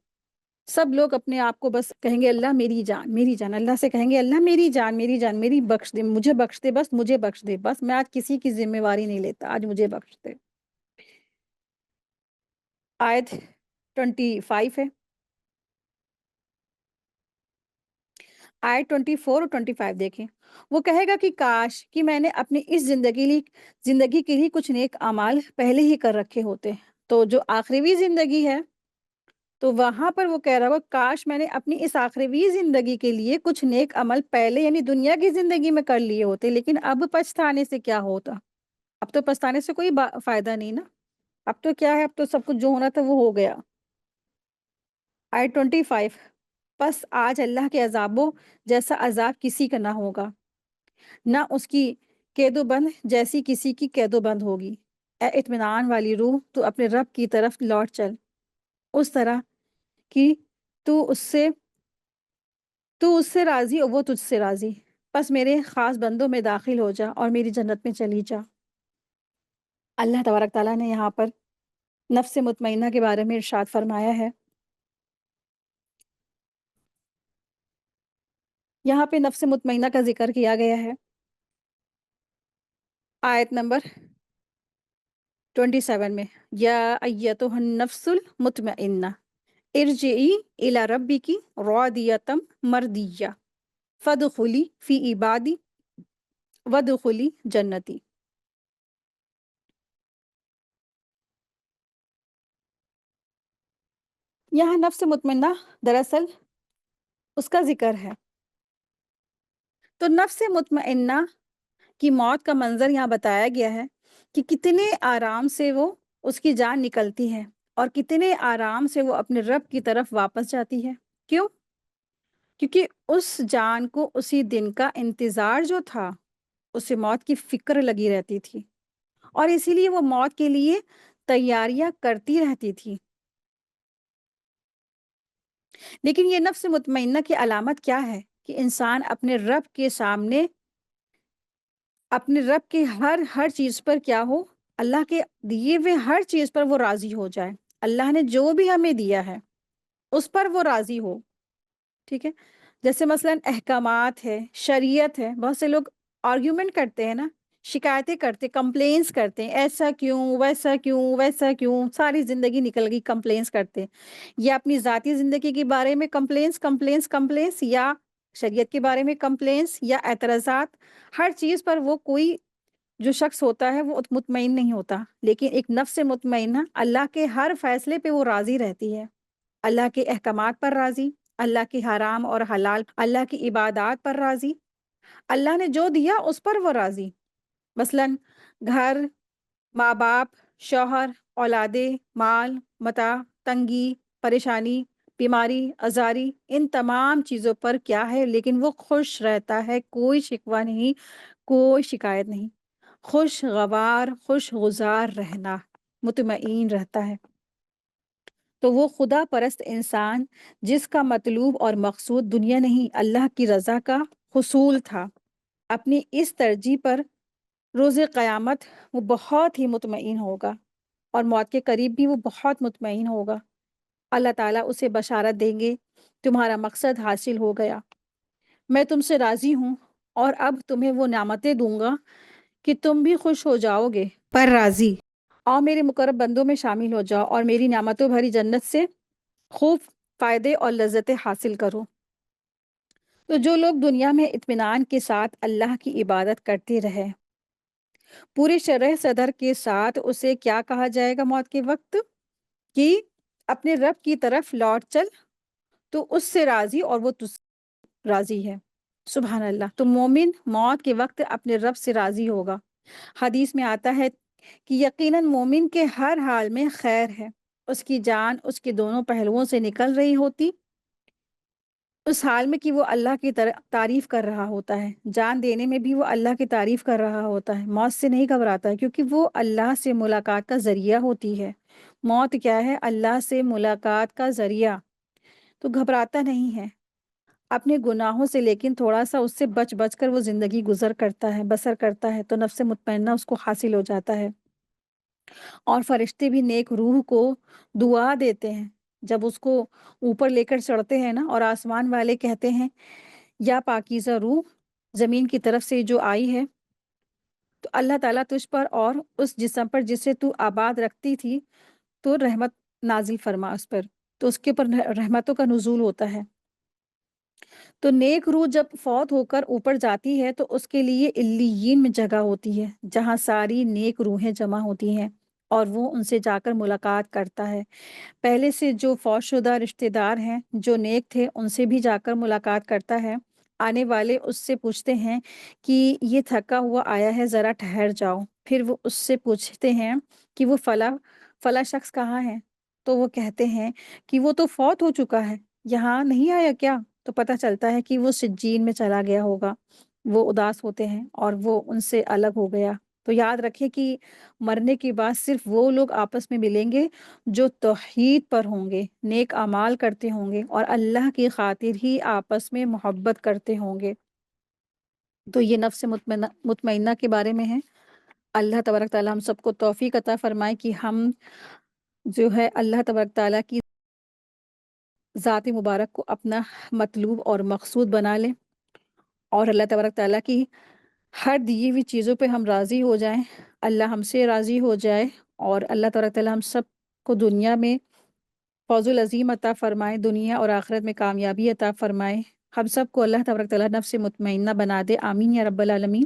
سب لوگ اپنے آپ کو بس کہیں گے اللہ میری جان میری جان، اللہ سے کہیں گے اللہ میری جان میری جان، میری بخش دے، مجھے بخش دے، بس مجھے بخش دے، بس میں آج کسی کی ذمہ واری نہیں لیتا، آج مجھے بخش دے۔ آیت 25 ہے، آیت 24 اور 25 دیکھیں، وہ کہے گا کہ کاش کہ میں نے اپنی اس زندگی کے لیے کچھ نیک اعمال پہلے ہی کر رکھے ہوتے، تو جو آخری زندگی ہے تو وہاں پر وہ کہہ رہا ہوگا کاش میں نے اپنی اس آخری زندگی کے لیے کچھ نیک عمل پہلے یعنی دنیا کی زندگی میں کر لیے ہوتے، لیکن اب پچھتانے سے کیا ہوتا، اب تو پچھتانے سے کوئی فائدہ نہیں نا، اب تو کیا ہے، اب تو سب کچھ جو ہونا تھا وہ ہو گیا۔ آیت 25، پس آج اللہ کے عذابوں جیسا عذاب کسی کا نہ ہوگا، نہ اس کی قید و بند جیسی کسی کی قید و بند ہوگی، اے اطمینان والی روح تو اپنے رب کی طرف لوٹ چل، اس طرح کہ تو اس سے راضی اور وہ تجھ سے راضی، پس میرے خاص بندوں میں داخل ہو جا اور میری جنت میں چلی جا۔ اللہ تبارک تعالیٰ نے یہاں پر نفس مطمئنہ کے بارے میں ارشاد فرمایا ہے، یہاں پہ نفس مطمئنہ کا ذکر کیا گیا ہے، آیت نمبر 27 میں، یا ایتها النفس المطمئنہ ارجعی الی ربک راضیۃ مرضیہ فادخلی فی عبادی وادخلی جنتی۔ یہاں نفس مطمئنہ دراصل اس کا ذکر ہے۔ تو نفس مطمئنہ کی موت کا منظر یہاں بتایا گیا ہے کہ کتنے آرام سے وہ اس کی جان نکلتی ہے اور کتنے آرام سے وہ اپنے رب کی طرف واپس جاتی ہے۔ کیوں؟ کیونکہ اس جان کو اسی دن کا انتظار جو تھا، اسے موت کی فکر لگی رہتی تھی اور اسی لیے وہ موت کے لیے تیاریاں کرتی رہتی تھی۔ لیکن یہ نفس مطمئنہ کی علامت کیا ہے؟ کہ انسان اپنے رب کے ہر چیز پر کیا ہو؟ اللہ کے دیے ہوئے ہر چیز پر وہ راضی ہو جائے۔ اللہ نے جو بھی ہمیں دیا ہے اس پر وہ راضی ہو، ٹھیک ہے؟ جیسے مثلا احکامات ہے، شریعت ہے، بہت سے لوگ آرگیومنٹ کرتے ہیں نا، شکایتیں کرتے، کمپلینس کرتے ہیں، ایسا کیوں، ویسا کیوں، ویسا کیوں، ساری زندگی نکل گئی کمپلینس کرتے، یا اپنی ذاتی زندگی کے بارے میں کمپلینس کمپلینس کمپلینس، یا شریعت کے بارے میں کمپلینس یا اعتراضات، ہر چیز پر وہ کوئی جو شخص ہوتا ہے وہ مطمئن نہیں ہوتا۔ لیکن ایک نفس مطمئنہ اللہ کے ہر فیصلے پہ وہ راضی رہتی ہے، اللہ کے احکامات پر راضی، اللہ کے حرام اور حلال، اللہ کی عبادات پر راضی، اللہ نے جو دیا اس پر وہ راضی۔ مثلاً گھر، ماں باپ، شوہر، اولادیں، مال، متاع، تنگی، پریشانی، بیماری، ازاری، ان تمام چیزوں پر کیا ہے؟ لیکن وہ خوش رہتا ہے، کوئی شکوہ نہیں، کوئی شکایت نہیں، خوشگوار، خوشگزار رہنا، مطمئن رہتا ہے۔ تو وہ خدا پرست انسان جس کا مطلوب اور مقصود دنیا نہیں، اللہ کی رضا کا حصول تھا، اپنی اس ترجیح پر روز قیامت وہ بہت ہی مطمئن ہوگا، اور موت کے قریب بھی وہ بہت مطمئن ہوگا۔ اللہ تعالیٰ اسے بشارت دیں گے، تمہارا مقصد حاصل ہو گیا، میں تم سے راضی ہوں، اور اب تمہیں وہ نعمتیں دوں گا کہ تم بھی خوش ہو جاؤ گے پر راضی، اور میرے مقرب بندوں میں شامل ہو جاؤ اور میری نعمتوں بھری جنت سے خوب فائدے اور لذتیں حاصل کرو۔ تو جو لوگ دنیا میں اطمینان کے ساتھ اللہ کی عبادت کرتے رہے، پورے شرح صدر کے ساتھ، اسے کیا کہا جائے گا موت کے وقت؟ کہ اپنے رب کی طرف لوٹ چل، تو اس سے راضی اور وہ تجھ سے راضی ہے۔ سبحان اللہ۔ تو مومن موت کے وقت اپنے رب سے راضی ہوگا۔ حدیث میں آتا ہے کہ یقیناً مومن کے ہر حال میں خیر ہے، اس کی جان اس کے دونوں پہلوؤں سے نکل رہی ہوتی، اس حال میں کہ وہ اللہ کی تعریف کر رہا ہوتا ہے، جان دینے میں بھی وہ اللہ کی تعریف کر رہا ہوتا ہے، موت سے نہیں گھبراتا ہے، کیونکہ وہ اللہ سے ملاقات کا ذریعہ ہوتی ہے۔ موت کیا ہے؟ اللہ سے ملاقات کا ذریعہ۔ تو گھبراتا نہیں ہے اپنے گناہوں سے، لیکن تھوڑا سا اس سے بچ بچ کر وہ زندگی گزر کرتا ہے، بسر کرتا ہے، تو نفس مطمئنہ اس کو حاصل ہو جاتا ہے۔ اور فرشتے بھی نیک روح کو دعا دیتے ہیں جب اس کو اوپر لے کر چڑھتے ہیں نا، اور آسمان والے کہتے ہیں یا پاکیزہ روح زمین کی طرف سے جو آئی ہے، تو اللہ تعالیٰ تجھ پر اور اس جسم پر جسے تو آباد رکھتی تھی، تو رحمت نازل فرما اس پر، تو اس کے اوپر رحمتوں کا نزول ہوتا ہے۔ تو نیک روح جب فوت ہو کر اوپر جاتی ہے تو اس کے لیے علیین میں جگہ ہوتی ہے، جہاں ساری نیک روحیں جمع ہوتی ہیں، اور وہ ان سے جا کر ملاقات کرتا ہے۔ پہلے سے جو فوت شدہ رشتہ دار ہیں جو نیک تھے، ان سے بھی جا کر ملاقات کرتا ہے۔ آنے والے اس سے پوچھتے ہیں کہ یہ تھکا ہوا آیا ہے، ذرا ٹھہر جاؤ۔ پھر وہ اس سے پوچھتے ہیں کہ وہ فلاں شخص کہاں ہے؟ تو وہ کہتے ہیں کہ وہ تو فوت ہو چکا ہے، یہاں نہیں آیا کیا؟ تو پتہ چلتا ہے کہ وہ سجین میں چلا گیا ہوگا۔ وہ اداس ہوتے ہیں اور وہ ان سے الگ ہو گیا۔ تو یاد رکھیں کہ مرنے کے بعد صرف وہ لوگ آپس میں ملیں گے جو توحید پر ہوں گے، نیک اعمال کرتے ہوں گے، اور اللہ کی خاطر ہی آپس میں محبت کرتے ہوں گے۔ تو یہ نفس مطمئنہ کے بارے میں ہے۔ اللہ تبارک تعالیٰ ہم سب کو توفیق عطا فرمائے کہ ہم جو ہے اللہ تبارک تعالیٰ کی ذات مبارک کو اپنا مطلوب اور مقصود بنا لیں، اور اللہ تبارک تعالیٰ کی ہر دی ہوئی چیزوں پہ ہم راضی ہو جائیں، اللہ ہم سے راضی ہو جائے، اور اللہ تبارک تعالیٰ ہم سب کو دنیا میں فوز العظیم عطا فرمائے، دنیا اور آخرت میں کامیابی عطا فرمائے۔ ہم سب کو اللہ تبارک تعالیٰ نفس مطمئنہ بنا دے، آمین یا رب العالمین۔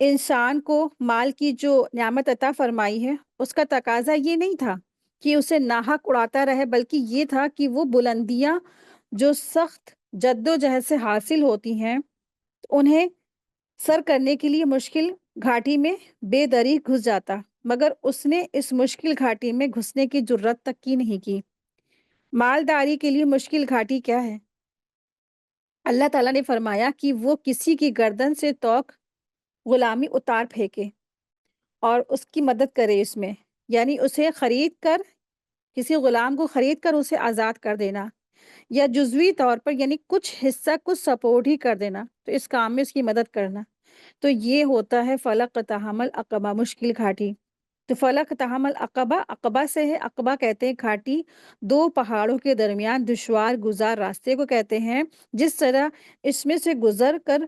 انسان کو مال کی جو نعمت عطا فرمائی ہے اس کا تقاضا یہ نہیں تھا کہ اسے ناحق اڑاتا رہے، بلکہ یہ تھا کہ وہ بلندیاں جو سخت جدوجہد سے حاصل ہوتی ہیں انہیں سر کرنے کے لیے مشکل گھاٹی میں بے دریغ گھس جاتا، مگر اس نے اس مشکل گھاٹی میں گھسنے کی جرات تک کی نہیں کی۔ مالداری کے لیے مشکل گھاٹی کیا ہے؟ اللہ تعالیٰ نے فرمایا کہ وہ کسی کی گردن سے توق غلامی اتار پھینکے اور اس کی مدد کرے اس میں، یعنی اسے خرید کر، کسی غلام کو خرید کر اسے آزاد کر دینا، یا جزوی طور پر یعنی کچھ حصہ کچھ سپورٹ ہی کر دینا، تو اس کام میں اس کی مدد کرنا، تو یہ ہوتا ہے فلق تحمل العقبہ، مشکل گھاٹی۔ تو فلق تحمل العقبہ، عقبہ سے ہے، عقبہ کہتے ہیں گھاٹی، دو پہاڑوں کے درمیان دشوار گزار راستے کو کہتے ہیں، جس طرح اس میں سے گزر کر،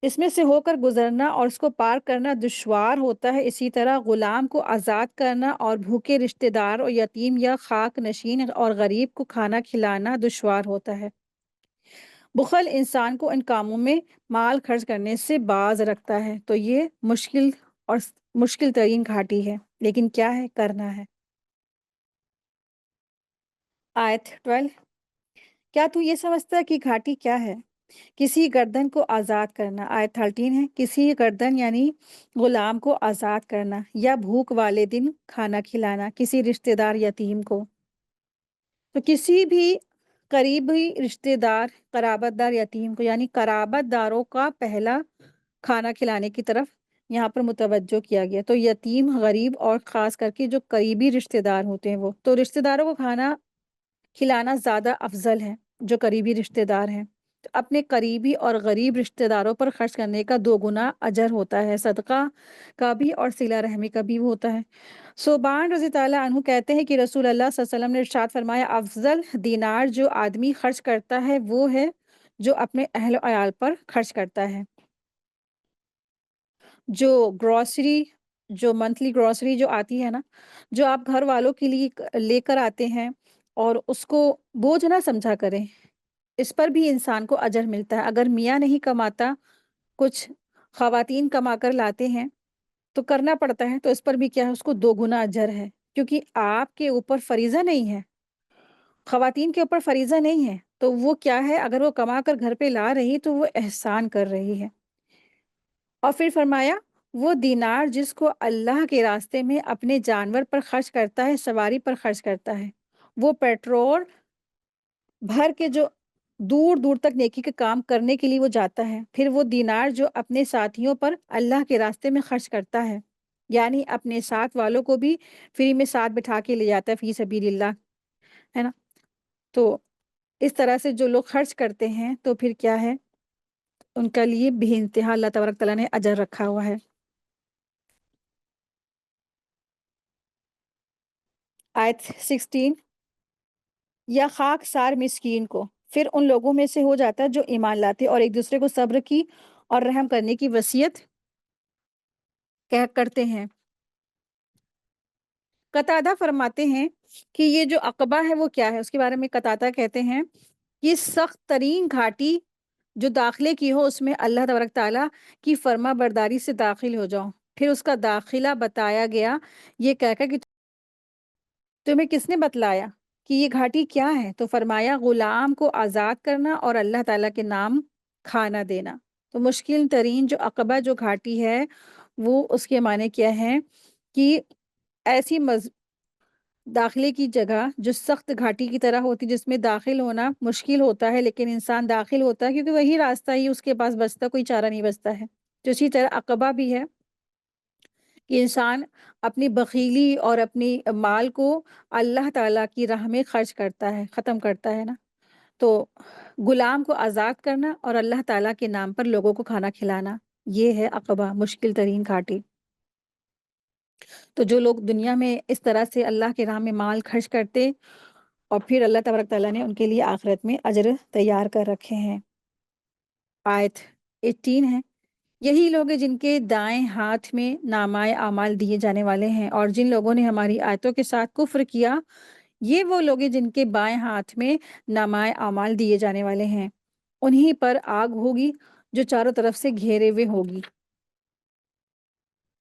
اس میں سے ہو کر گزرنا اور اس کو پار کرنا دشوار ہوتا ہے، اسی طرح غلام کو آزاد کرنا اور بھوکے رشتہ دار اور یتیم یا خاک نشین اور غریب کو کھانا کھلانا دشوار ہوتا ہے۔ بخل انسان کو ان کاموں میں مال خرچ کرنے سے باز رکھتا ہے، تو یہ مشکل اور مشکل ترین گھاٹی ہے، لیکن کیا ہے، کرنا ہے۔ آیت 12، کیا تو یہ سمجھتا ہے کہ گھاٹی کیا ہے؟ کسی گردن کو آزاد کرنا۔ آیت 13 ہے، کسی گردن یعنی غلام کو آزاد کرنا، یا بھوک والے دن کھانا کھلانا کسی رشتہ دار یتیم کو۔ تو کسی بھی قریبی رشتہ دار، قرابت دار یتیم کو، یعنی قرابت داروں کا پہلا کھانا کھلانے کی طرف یہاں پر متوجہ کیا گیا۔ تو یتیم، غریب اور خاص کر کے جو قریبی رشتہ دار ہوتے ہیں وہ، تو رشتہ داروں کو کھانا کھلانا زیادہ افضل ہے جو قریبی رشتہ دار ہیں۔ تو اپنے قریبی اور غریب رشتہ داروں پر خرچ کرنے کا 2 گنا اجر ہوتا ہے، صدقہ کا بھی اور صلہ رحمی کا بھی ہوتا ہے۔ صوبان رضی اللہ عنہ کہتے ہیں کہ رسول اللہ صلی اللہ علیہ وسلم نے ارشاد فرمایا، افضل دینار جو آدمی خرچ کرتا ہے وہ ہے جو اپنے اہل و عیال پر خرچ کرتا ہے۔ جو گروسری، جو منتھلی گروسری جو آتی ہے نا، جو آپ گھر والوں کے لیے لے کر آتے ہیں، اور اس کو بوجھ نہ سمجھا کریں، اس پر بھی انسان کو اجر ملتا ہے۔ اگر میاں نہیں کماتا، کچھ خواتین کما کر لاتے ہیں تو کرنا پڑتا ہے، تو اس پر بھی کیا ہے، اس کو 2 گنا اجر ہے، کیونکہ آپ کے اوپر فریضہ نہیں ہے، خواتین کے اوپر فریضہ نہیں ہے، تو وہ کیا ہے، اگر وہ کما کر گھر پہ لا رہی تو وہ احسان کر رہی ہے۔ اور پھر فرمایا، وہ دینار جس کو اللہ کے راستے میں اپنے جانور پر خرچ کرتا ہے، سواری پر خرچ کرتا ہے، وہ پیٹرول بھر کے جو دور دور تک نیکی کے کام کرنے کے لیے وہ جاتا ہے، پھر وہ دینار جو اپنے ساتھیوں پر اللہ کے راستے میں خرچ کرتا ہے، یعنی اپنے ساتھ والوں کو بھی فری میں ساتھ بٹھا کے لے جاتا ہے فی سبیل اللہ، ہے نا۔ تو اس طرح سے جو لوگ خرچ کرتے ہیں تو پھر کیا ہے، ان کے لیے بے انتہا اللہ تبارک تعالیٰ نے اجر رکھا ہوا ہے۔ آیت 16، یا خاک سار مسکین کو، پھر ان لوگوں میں سے ہو جاتا ہے جو ایمان لاتے اور ایک دوسرے کو صبر کی اور رحم کرنے کی وصیت کرتے ہیں۔ قتادہ فرماتے ہیں کہ یہ جو عقبہ ہے وہ کیا ہے، اس کے بارے میں قتادہ کہتے ہیں کہ سخت ترین گھاٹی جو داخلے کی ہو، اس میں اللہ تبارک تعالیٰ کی فرما برداری سے داخل ہو جاؤ۔ پھر اس کا داخلہ بتایا گیا یہ کہہ کر کہ تمہیں کس نے بتلایا کہ یہ گھاٹی کیا ہے، تو فرمایا غلام کو آزاد کرنا اور اللہ تعالیٰ کے نام کھانا دینا۔ تو مشکل ترین جو عقبہ جو گھاٹی ہے وہ اس کے معنی کیا ہے کہ ایسی داخلے کی جگہ جو سخت گھاٹی کی طرح ہوتی، جس میں داخل ہونا مشکل ہوتا ہے، لیکن انسان داخل ہوتا ہے کیونکہ وہی راستہ ہی اس کے پاس بچتا، کوئی چارہ نہیں بچتا ہے۔ تو اسی طرح عقبہ بھی ہے کہ انسان اپنی بخیلی اور اپنی مال کو اللہ تعالیٰ کی راہ میں خرچ کرتا ہے، ختم کرتا ہے نا۔ تو غلام کو آزاد کرنا اور اللہ تعالیٰ کے نام پر لوگوں کو کھانا کھلانا، یہ ہے عقبہ، مشکل ترین گھاٹی۔ تو جو لوگ دنیا میں اس طرح سے اللہ کے راہ میں مال خرچ کرتے، اور پھر اللہ تبارک تعالیٰ نے ان کے لیے آخرت میں اجر تیار کر رکھے ہیں۔ آیت 18 ہے، یہی لوگ ہیں جن کے دائیں ہاتھ میں نامۂ اعمال دیے جانے والے ہیں، اور جن لوگوں نے ہماری آیتوں کے ساتھ کفر کیا، یہ وہ لوگ ہیں جن کے بائیں ہاتھ میں نامۂ اعمال دیے جانے والے ہیں، انہی پر آگ ہوگی جو چاروں طرف سے گھیرے ہوئے ہوگی۔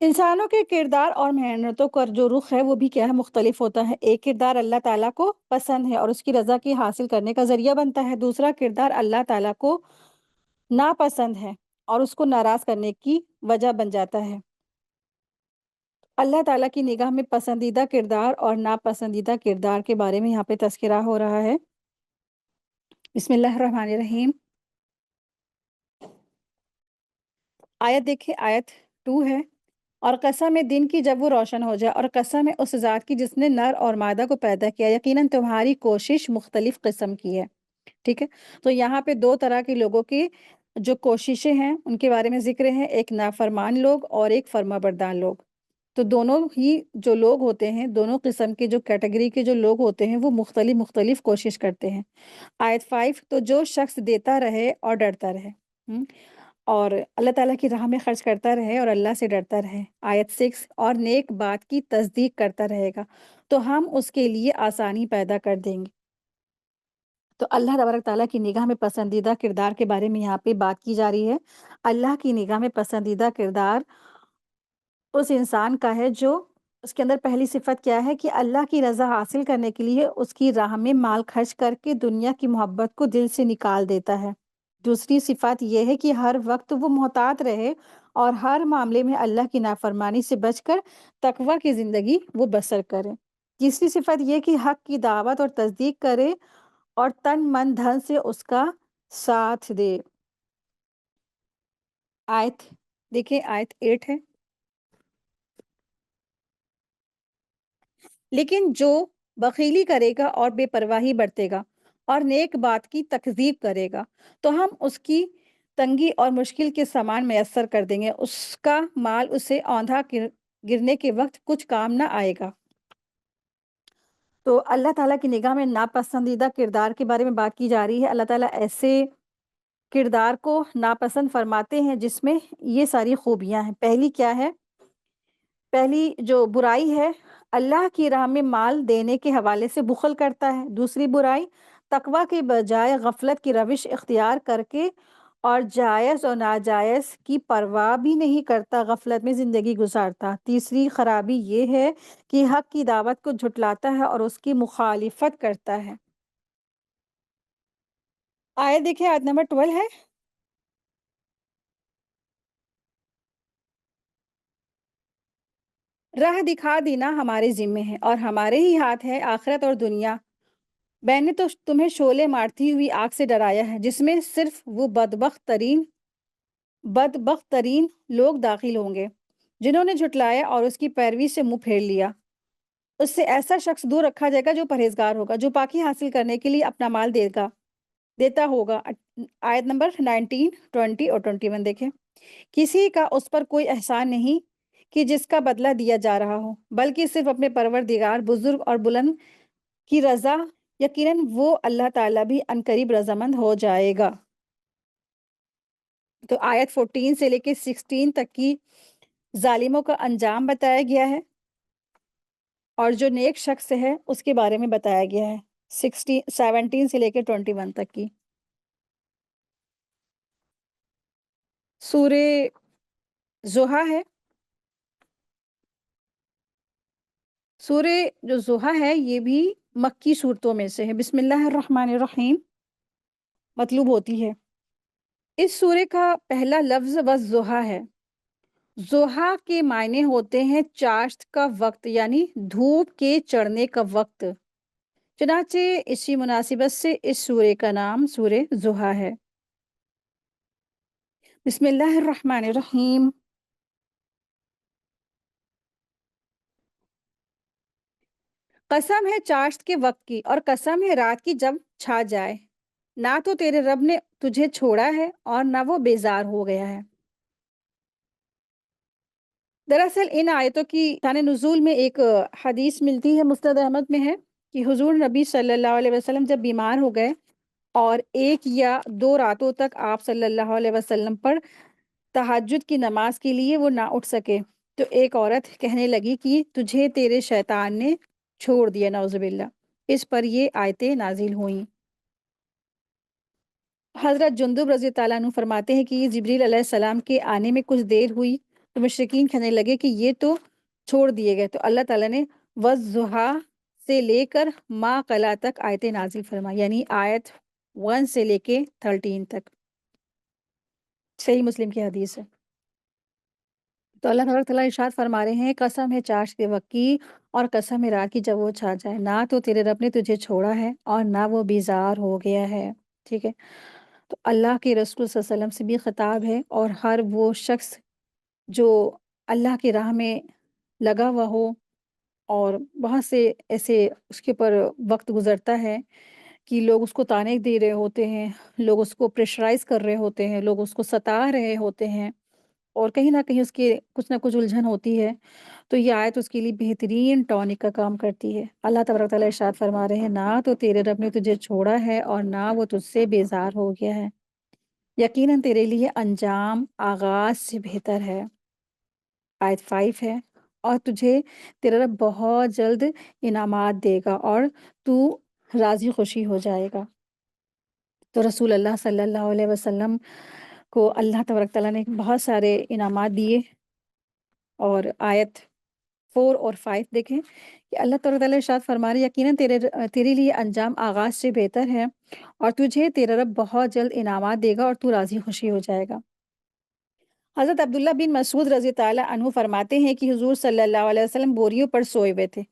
انسانوں کے کردار اور محنتوں کا جو رخ ہے وہ بھی کیا ہے مختلف ہوتا ہے۔ ایک کردار اللہ تعالیٰ کو پسند ہے اور اس کی رضا کی حاصل کرنے کا ذریعہ بنتا ہے، دوسرا کردار اللہ تعالیٰ کو ناپسند ہے اور اس کو ناراض کرنے کی وجہ بن جاتا ہے۔ اللہ تعالیٰ کی نگاہ میں پسندیدہ کردار اور ناپسندیدہ کردار کے بارے میں یہاں پہ تذکرہ ہو رہا ہے۔ بسم اللہ الرحمن الرحیم۔ آیت دیکھیں، آیت 2 ہے۔ اور قسم ہے دن کی جب وہ روشن ہو جائے، اور قسم ہے اس ذات کی جس نے نر اور مادہ کو پیدا کیا، یقیناً تمہاری کوشش مختلف قسم کی ہے۔ ٹھیک ہے، تو یہاں پہ دو طرح کے لوگوں کی جو کوششیں ہیں ان کے بارے میں ذکر ہے، ایک نافرمان لوگ اور ایک فرما بردار لوگ۔ تو دونوں ہی جو لوگ ہوتے ہیں، دونوں قسم کے جو کیٹیگری کے جو لوگ ہوتے ہیں وہ مختلف مختلف کوشش کرتے ہیں۔ آیت 5، تو جو شخص دیتا رہے اور ڈرتا رہے اور اللہ تعالیٰ کی راہ میں خرچ کرتا رہے اور اللہ سے ڈرتا رہے۔ آیت 6، اور نیک بات کی تصدیق کرتا رہے گا تو ہم اس کے لیے آسانی پیدا کر دیں گے۔ تو اللہ تبارک تعالیٰ کی نگاہ میں پسندیدہ کردار کے بارے میں یہاں پہ بات کی جا رہی ہے۔ اللہ کی نگاہ میں پسندیدہ کردار اس انسان کا ہے جو اس کے اندر پہلی صفت کیا ہے کہ اللہ کی رضا حاصل کرنے کے لیے اس کی راہ میں مال خرچ کر کے دنیا کی محبت کو دل سے نکال دیتا ہے۔ دوسری صفت یہ ہے کہ ہر وقت وہ محتاط رہے اور ہر معاملے میں اللہ کی نافرمانی سے بچ کر تقوی کی زندگی وہ بسر کرے۔ تیسری صفت یہ کہ حق کی دعوت اور تصدیق کرے اور تن من دھن سے اس کا ساتھ دے۔ آیت دیکھیں، آیت 8 ہے۔ لیکن جو بخیلی کرے گا اور بے پرواہی برتے گا اور نیک بات کی تکذیب کرے گا تو ہم اس کی تنگی اور مشکل کے سامان میسر کر دیں گے، اس کا مال اسے اوندھا گرنے کے وقت کچھ کام نہ آئے گا۔ تو اللہ تعالیٰ کی نگاہ میں ناپسندیدہ کردار کے بارے میں بات کی جا رہی ہے۔ اللہ تعالیٰ ایسے کردار کو ناپسند فرماتے ہیں جس میں یہ ساری خوبیاں ہیں۔ پہلی کیا ہے؟ پہلی جو برائی ہے، اللہ کی راہ میں مال دینے کے حوالے سے بخل کرتا ہے۔ دوسری برائی، تقوی کے بجائے غفلت کی روش اختیار کر کے اور جائز اور ناجائز کی پرواہ بھی نہیں کرتا، غفلت میں زندگی گزارتا۔ تیسری خرابی یہ ہے کہ حق کی دعوت کو جھٹلاتا ہے اور اس کی مخالفت کرتا ہے۔ آیت دیکھیں، آیت نمبر 12 ہے۔ راہ دکھا دینا ہمارے ذمے ہے اور ہمارے ہی ہاتھ ہے آخرت اور دنیا۔ میں نے تو تمہیں شعلے مارتی ہوئی آگ سے ڈرایا ہے جس میں صرف وہ بدبخت ترین لوگ داخل ہوں گے جنہوں نے جھٹلایا اور اس کی پیروی سے منہ پھیر لیا۔ اس سے ایسا شخص دور رکھا جائے گا جو پرہیزگار ہوگا، جو پاکی حاصل کرنے کے لیے اپنا مال دیتا ہوگا۔ آیت نمبر 19، 20 اور 21 دیکھیں۔ کسی کا اس پر کوئی احسان نہیں کہ جس کا بدلہ دیا جا رہا ہو، بلکہ صرف اپنے پروردگار بزرگ اور بلند کی رضا، یقیناً وہ اللہ تعالیٰ بھی عنقریب رضامند ہو جائے گا۔ تو آیت 14 سے لے کے 16 تک کی ظالموں کا انجام بتایا گیا ہے اور جو نیک شخص ہے اس کے بارے میں بتایا گیا ہے 17 سے لے کے 21 تک کی۔ سورہ ضحیٰ ہے۔ سورہ جو ضحیٰ ہے یہ بھی مکی صورتوں میں سے ہے۔ بسم اللہ الرحمن الرحیم مطلوب ہوتی ہے۔ اس سورہ کا پہلا لفظ والضحیٰ ہے۔ ضحیٰ کے معنی ہوتے ہیں چاشت کا وقت، یعنی دھوپ کے چڑھنے کا وقت۔ چنانچہ اسی مناسبت سے اس سورہ کا نام سورہ ضحیٰ ہے۔ بسم اللہ الرحمن الرحیم۔ قسم ہے چاشت کے وقت کی اور قسم ہے رات کی جب چھا جائے، نہ تو تیرے رب نے تجھے چھوڑا ہے اور نہ وہ بیزار ہو گیا ہے۔ دراصل ان آیتوں کی شان نزول میں ایک حدیث ملتی ہے، مسند احمد میں ہے کہ حضور نبی صلی اللہ علیہ وسلم جب بیمار ہو گئے اور 1 یا 2 راتوں تک آپ صلی اللہ علیہ وسلم پر تہجد کی نماز کے لیے وہ نہ اٹھ سکے، تو ایک عورت کہنے لگی کہ تجھے تیرے شیطان نے چھوڑ دیا، نعوذ باللہ۔ اس پر یہ آیتیں نازل ہوئیں۔ حضرت جندب رضی اللہ عنہ فرماتے ہیں کہ جبریل علیہ السلام کے آنے میں کچھ دیر ہوئی تو مشرکین کہنے لگے کہ یہ تو چھوڑ دیے گئے، تو اللہ تعالیٰ نے والضحیٰ سے لے کر ما قلا تک آیتیں نازل فرمائی، یعنی آیت 1 سے لے کے 13 تک، صحیح مسلم کی حدیث ہے۔ تو اللہ تبارک تعالیٰ ارشاد فرما رہے ہیں، قسم ہے چاش کے وقت کی اور قسم ہے رات کی جب وہ چھا جائے، نہ تو تیرے رب نے تجھے چھوڑا ہے اور نہ وہ بیزار ہو گیا ہے، ٹھیک ہے۔ تو اللہ کے رسول صلی اللہ علیہ وسلم سے بھی خطاب ہے، اور ہر وہ شخص جو اللہ کی راہ میں لگا ہوا ہو اور بہت سے ایسے اس کے اوپر وقت گزرتا ہے کہ لوگ اس کو طعنے دے رہے ہوتے ہیں، لوگ اس کو پریشرائز کر رہے ہوتے ہیں، لوگ اس کو ستا رہے ہوتے ہیں، اور کہیں نہ کہیں اس کی کچھ نہ کچھ الجھن ہوتی ہے، تو یہ آیت اس کے لیے بہترین ٹونک کا کام کرتی ہے۔ اللہ تبارک تعالیٰ ارشاد فرما رہے ہیں، نہ تو تیرے رب نے تجھے چھوڑا ہے اور نہ وہ تجھ سے بیزار ہو گیا ہے، یقیناً تیرے لیے انجام آغاز سے بہتر ہے، آیت 5 ہے، اور تجھے تیرا رب بہت جلد انعامات دے گا اور تو راضی خوشی ہو جائے گا۔ تو رسول اللہ صلی اللہ علیہ وسلم کو اللہ تبارک تعالیٰ نے بہت سارے انعامات دیے، اور آیت 4 اور 5 دیکھیں کہ اللہ تبارک تعالیٰ ارشاد فرما رہے ہیں، یقیناً تیرے لیے انجام آغاز سے بہتر ہے اور تجھے تیرا رب بہت جلد انعامات دے گا اور تو راضی خوشی ہو جائے گا۔ حضرت عبداللہ بن مسعود رضی تعالیٰ عنہ فرماتے ہیں کہ حضور صلی اللہ علیہ وسلم بوریوں پر سوئے ہوئے تھے،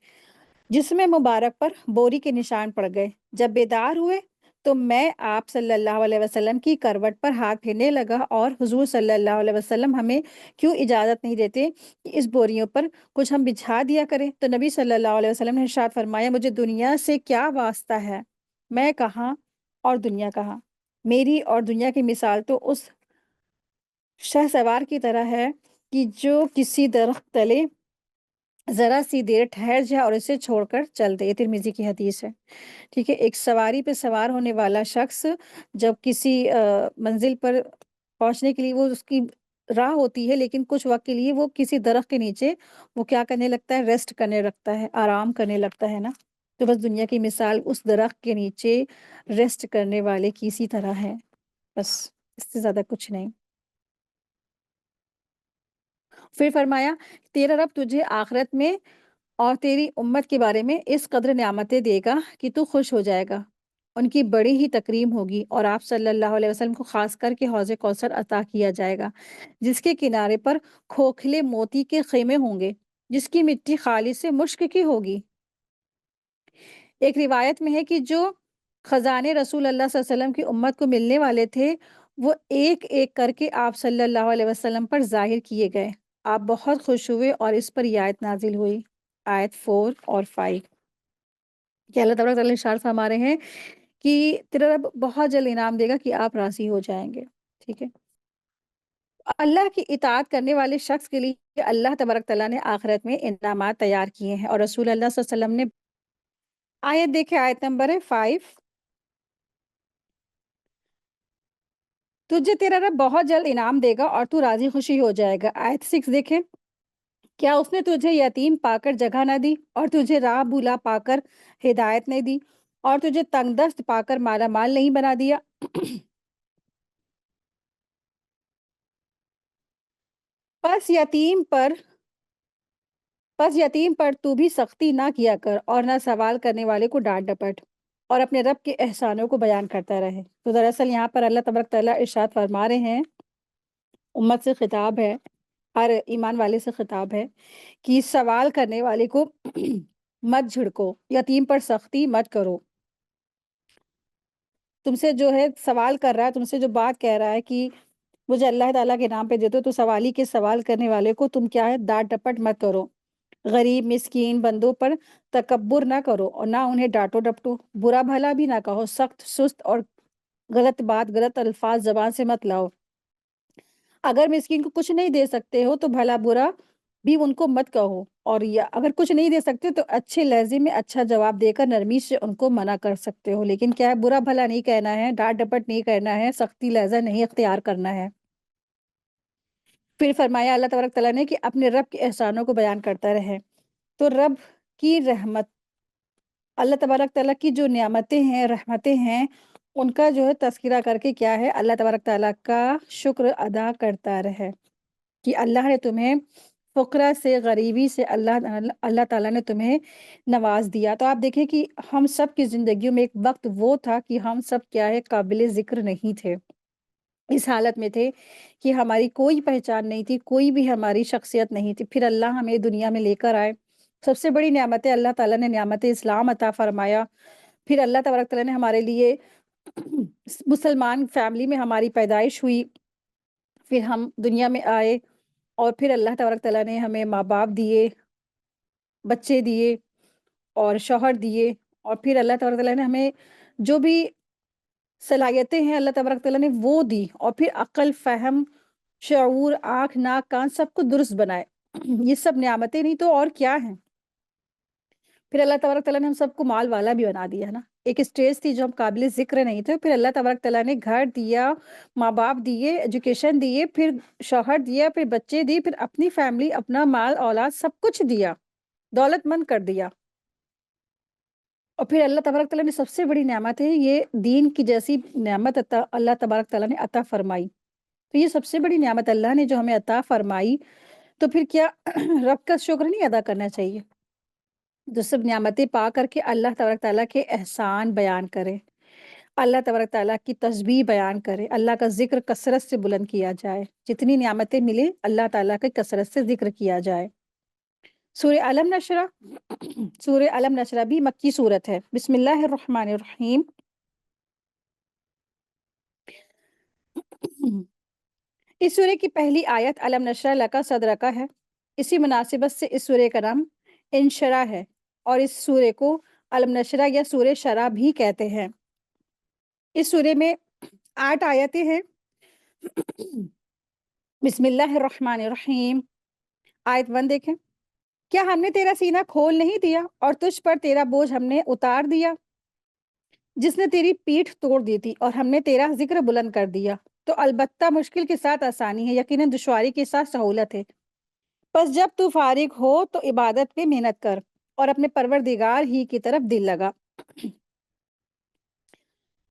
جسم مبارک پر بوری کے نشان پڑ گئے۔ جب بیدار ہوئے تو میں آپ صلی اللہ علیہ وسلم کی کروٹ پر ہاتھ پھیرنے لگا، اور حضور صلی اللہ علیہ وسلم ہمیں کیوں اجازت نہیں دیتے کہ اس بوریوں پر کچھ ہم بچھا دیا کریں؟ تو نبی صلی اللہ علیہ وسلم نے ارشاد فرمایا، مجھے دنیا سے کیا واسطہ ہے، میں کہاں اور دنیا کہاں؟ میری اور دنیا کی مثال تو اس شہ سوار کی طرح ہے کہ جو کسی درخت تلے ذرا سی دیر ٹھہر جائے اور اسے چھوڑ کر چل دے۔ یہ ترمذی کی حدیث ہے، ٹھیک ہے۔ ایک سواری پہ سوار ہونے والا شخص جب کسی منزل پر پہنچنے کے لیے وہ اس کی راہ ہوتی ہے، لیکن کچھ وقت کے لیے وہ کسی درخت کے نیچے وہ کیا کرنے لگتا ہے، ریسٹ کرنے لگتا ہے، آرام کرنے لگتا ہے نا۔ تو بس دنیا کی مثال اس درخت کے نیچے ریسٹ کرنے والے کی اسی طرح ہے، بس اس سے زیادہ کچھ نہیں۔ پھر فرمایا، تیرا رب تجھے آخرت میں اور تیری امت کے بارے میں اس قدر نعمتیں دے گا کہ تو خوش ہو جائے گا، ان کی بڑی ہی تکریم ہوگی، اور آپ صلی اللہ علیہ وسلم کو خاص کر کے حوض کوثر عطا کیا جائے گا، جس کے کنارے پر کھوکھلے موتی کے خیمے ہوں گے، جس کی مٹی خالص سے مشک کی ہوگی۔ ایک روایت میں ہے کہ جو خزانے رسول اللہ صلی اللہ علیہ وسلم کی امت کو ملنے والے تھے، وہ ایک ایک کر کے آپ صلی اللہ علیہ وسلم پر ظاہر کیے گئے، آپ بہت خوش ہوئے اور اس پر یہ آیت نازل ہوئی، آیت 4 اور 5، کہ اللہ تبارک تعالیٰ ارشاد فرما رہے ہیں کہ تیرا رب بہت جلد انعام دے گا کہ آپ راضی ہو جائیں گے، ٹھیک ہے۔ اللہ کی اطاعت کرنے والے شخص کے لیے اللہ تبارک تعالیٰ نے آخرت میں انعامات تیار کیے ہیں، اور رسول اللہ صلی اللہ علیہ وسلم نے آیت دیکھے، آیت نمبر ہے 5، تجھے تیرا رب بہت جلد انعام دے گا اور تو راضی خوشی ہو جائے گا۔ آیت 6 دیکھیں، کیا اس نے تجھے یتیم پا کر جگہ نہ دی، اور تجھے راہ بھولا پا کر ہدایت نہیں دی، اور تجھے تنگ دست پا کر مالا مال نہیں بنا دیا؟ پس یتیم پر تو بھی سختی نہ کیا کر، اور نہ سوال کرنے والے کو ڈانٹ ڈپٹ، اور اپنے رب کے احسانوں کو بیان کرتا رہے۔ تو دراصل یہاں پر اللہ تبارک تعالیٰ ارشاد فرما رہے ہیں، امت سے خطاب ہے، ہر ایمان والے سے خطاب ہے کہ سوال کرنے والے کو مت جھڑکو، یتیم پر سختی مت کرو۔ تم سے جو ہے سوال کر رہا ہے، تم سے جو بات کہہ رہا ہے کہ مجھے اللہ تعالیٰ کے نام پہ دے دو، تو سوالی کے سوال کرنے والے کو تم کیا ہے، ڈانٹ ڈپٹ مت کرو، غریب مسکین بندوں پر تکبر نہ کرو، اور نہ انہیں ڈانٹو ڈپٹو، برا بھلا بھی نہ کہو، سخت سست اور غلط بات، غلط الفاظ زبان سے مت لاؤ۔ اگر مسکین کو کچھ نہیں دے سکتے ہو تو بھلا برا بھی ان کو مت کہو، اور یا اگر کچھ نہیں دے سکتے تو اچھے لہجے میں اچھا جواب دے کر نرمی سے ان کو منع کر سکتے ہو، لیکن کیا ہے، برا بھلا نہیں کہنا ہے، ڈانٹ ڈپٹ نہیں کرنا ہے، سختی لہجہ نہیں اختیار کرنا ہے۔ پھر فرمایا اللہ تبارک تعالیٰ نے کہ اپنے رب کے احسانوں کو بیان کرتا رہے۔ تو رب کی رحمت، اللہ تبارک تعالیٰ کی جو نعمتیں ہیں، رحمتیں ہیں، ان کا جو ہے تذکرہ کر کے کیا ہے، اللہ تبارک تعالیٰ کا شکر ادا کرتا رہے۔ کہ اللہ نے تمہیں فقراء سے، غریبی سے اللہ تعالیٰ نے تمہیں نواز دیا۔ تو آپ دیکھیں کہ ہم سب کی زندگیوں میں ایک وقت وہ تھا کہ ہم سب کیا ہے، قابل ذکر نہیں تھے۔ اس حالت میں تھے کہ ہماری کوئی پہچان نہیں تھی، کوئی بھی ہماری شخصیت نہیں تھی۔ پھر اللہ ہمیں دنیا میں لے کر آئے۔ سب سے بڑی نعمت ہے اللہ تعالیٰ نے نعمت اسلام عطا فرمایا۔ پھر اللہ تبارک تعالیٰ نے ہمارے لیے مسلمان فیملی میں ہماری پیدائش ہوئی، پھر ہم دنیا میں آئے، اور پھر اللہ تبارک تعالیٰ نے ہمیں ماں باپ دیے، بچے دیے اور شوہر دیے، اور پھر اللہ تبارک تعالیٰ نے ہمیں جو بھی صلاحیتیں ہیں اللہ تبارک تعالیٰ نے وہ دی، اور پھر عقل، فہم، شعور، آنکھ، ناک، کان سب کو درست بنائے۔ یہ سب نعمتیں نہیں تو اور کیا ہیں؟ پھر اللہ تبارک تعالیٰ نے ہم سب کو مال والا بھی بنا دیا ہے نا۔ ایک اسٹیج تھی جو ہم قابل ذکر نہیں تھے، پھر اللہ تبارک تعالیٰ نے گھر دیا، ماں باپ دیے، ایجوکیشن دیے، پھر شوہر دیا، پھر بچے دیے، پھر اپنی فیملی، اپنا مال اولاد سب کچھ دیا، دولت مند کر دیا۔ اور پھر اللہ تبارک تعالیٰ نے سب سے بڑی نعمت ہے یہ دین کی جیسی نعمت اللہ تبارک تعالیٰ نے عطا فرمائی۔ تو یہ سب سے بڑی نعمت اللہ نے جو ہمیں عطا فرمائی، تو پھر کیا رب کا شکر نہیں ادا کرنا چاہیے؟ جو سب نعمتیں پا کر کے اللہ تبارک تعالیٰ کے احسان بیان کرے، اللہ تبارک تعالیٰ کی تسبیح بیان کرے، اللہ کا ذکر کثرت سے بلند کیا جائے، جتنی نعمتیں ملے اللہ تعالیٰ کے کثرت سے ذکر کیا جائے۔ سورہ علم نشرہ سورہ علم نشرہ بھی مکی صورت ہے۔ بسم اللہ الرحمن الرحیم۔ اس سورہ کی پہلی آیت علم نشرہ لکا صدرکا ہے۔ اسی مناسبت سے اس سورہ کا نام انشرح ہے، اور اس سورہ کو علم نشرہ یا سورہ شرح بھی کہتے ہیں۔ اس سورہ میں 8 آیتیں ہیں۔ بسم اللہ الرحمن الرحیم۔ آیت 1 دیکھیں۔ کیا ہم نے تیرا سینہ کھول نہیں دیا اور تجھ پر تیرا بوجھ ہم نے اتار دیا، جس نے تیری پیٹھ توڑ دی تھی، اور ہم نے تیرا ذکر بلند کر دیا۔ تو البتہ مشکل کے ساتھ آسانی ہے، یقیناً دشواری کے ساتھ سہولت ہے۔ پس جب تو فارغ ہو تو عبادت پہ محنت کر اور اپنے پروردگار ہی کی طرف دل لگا۔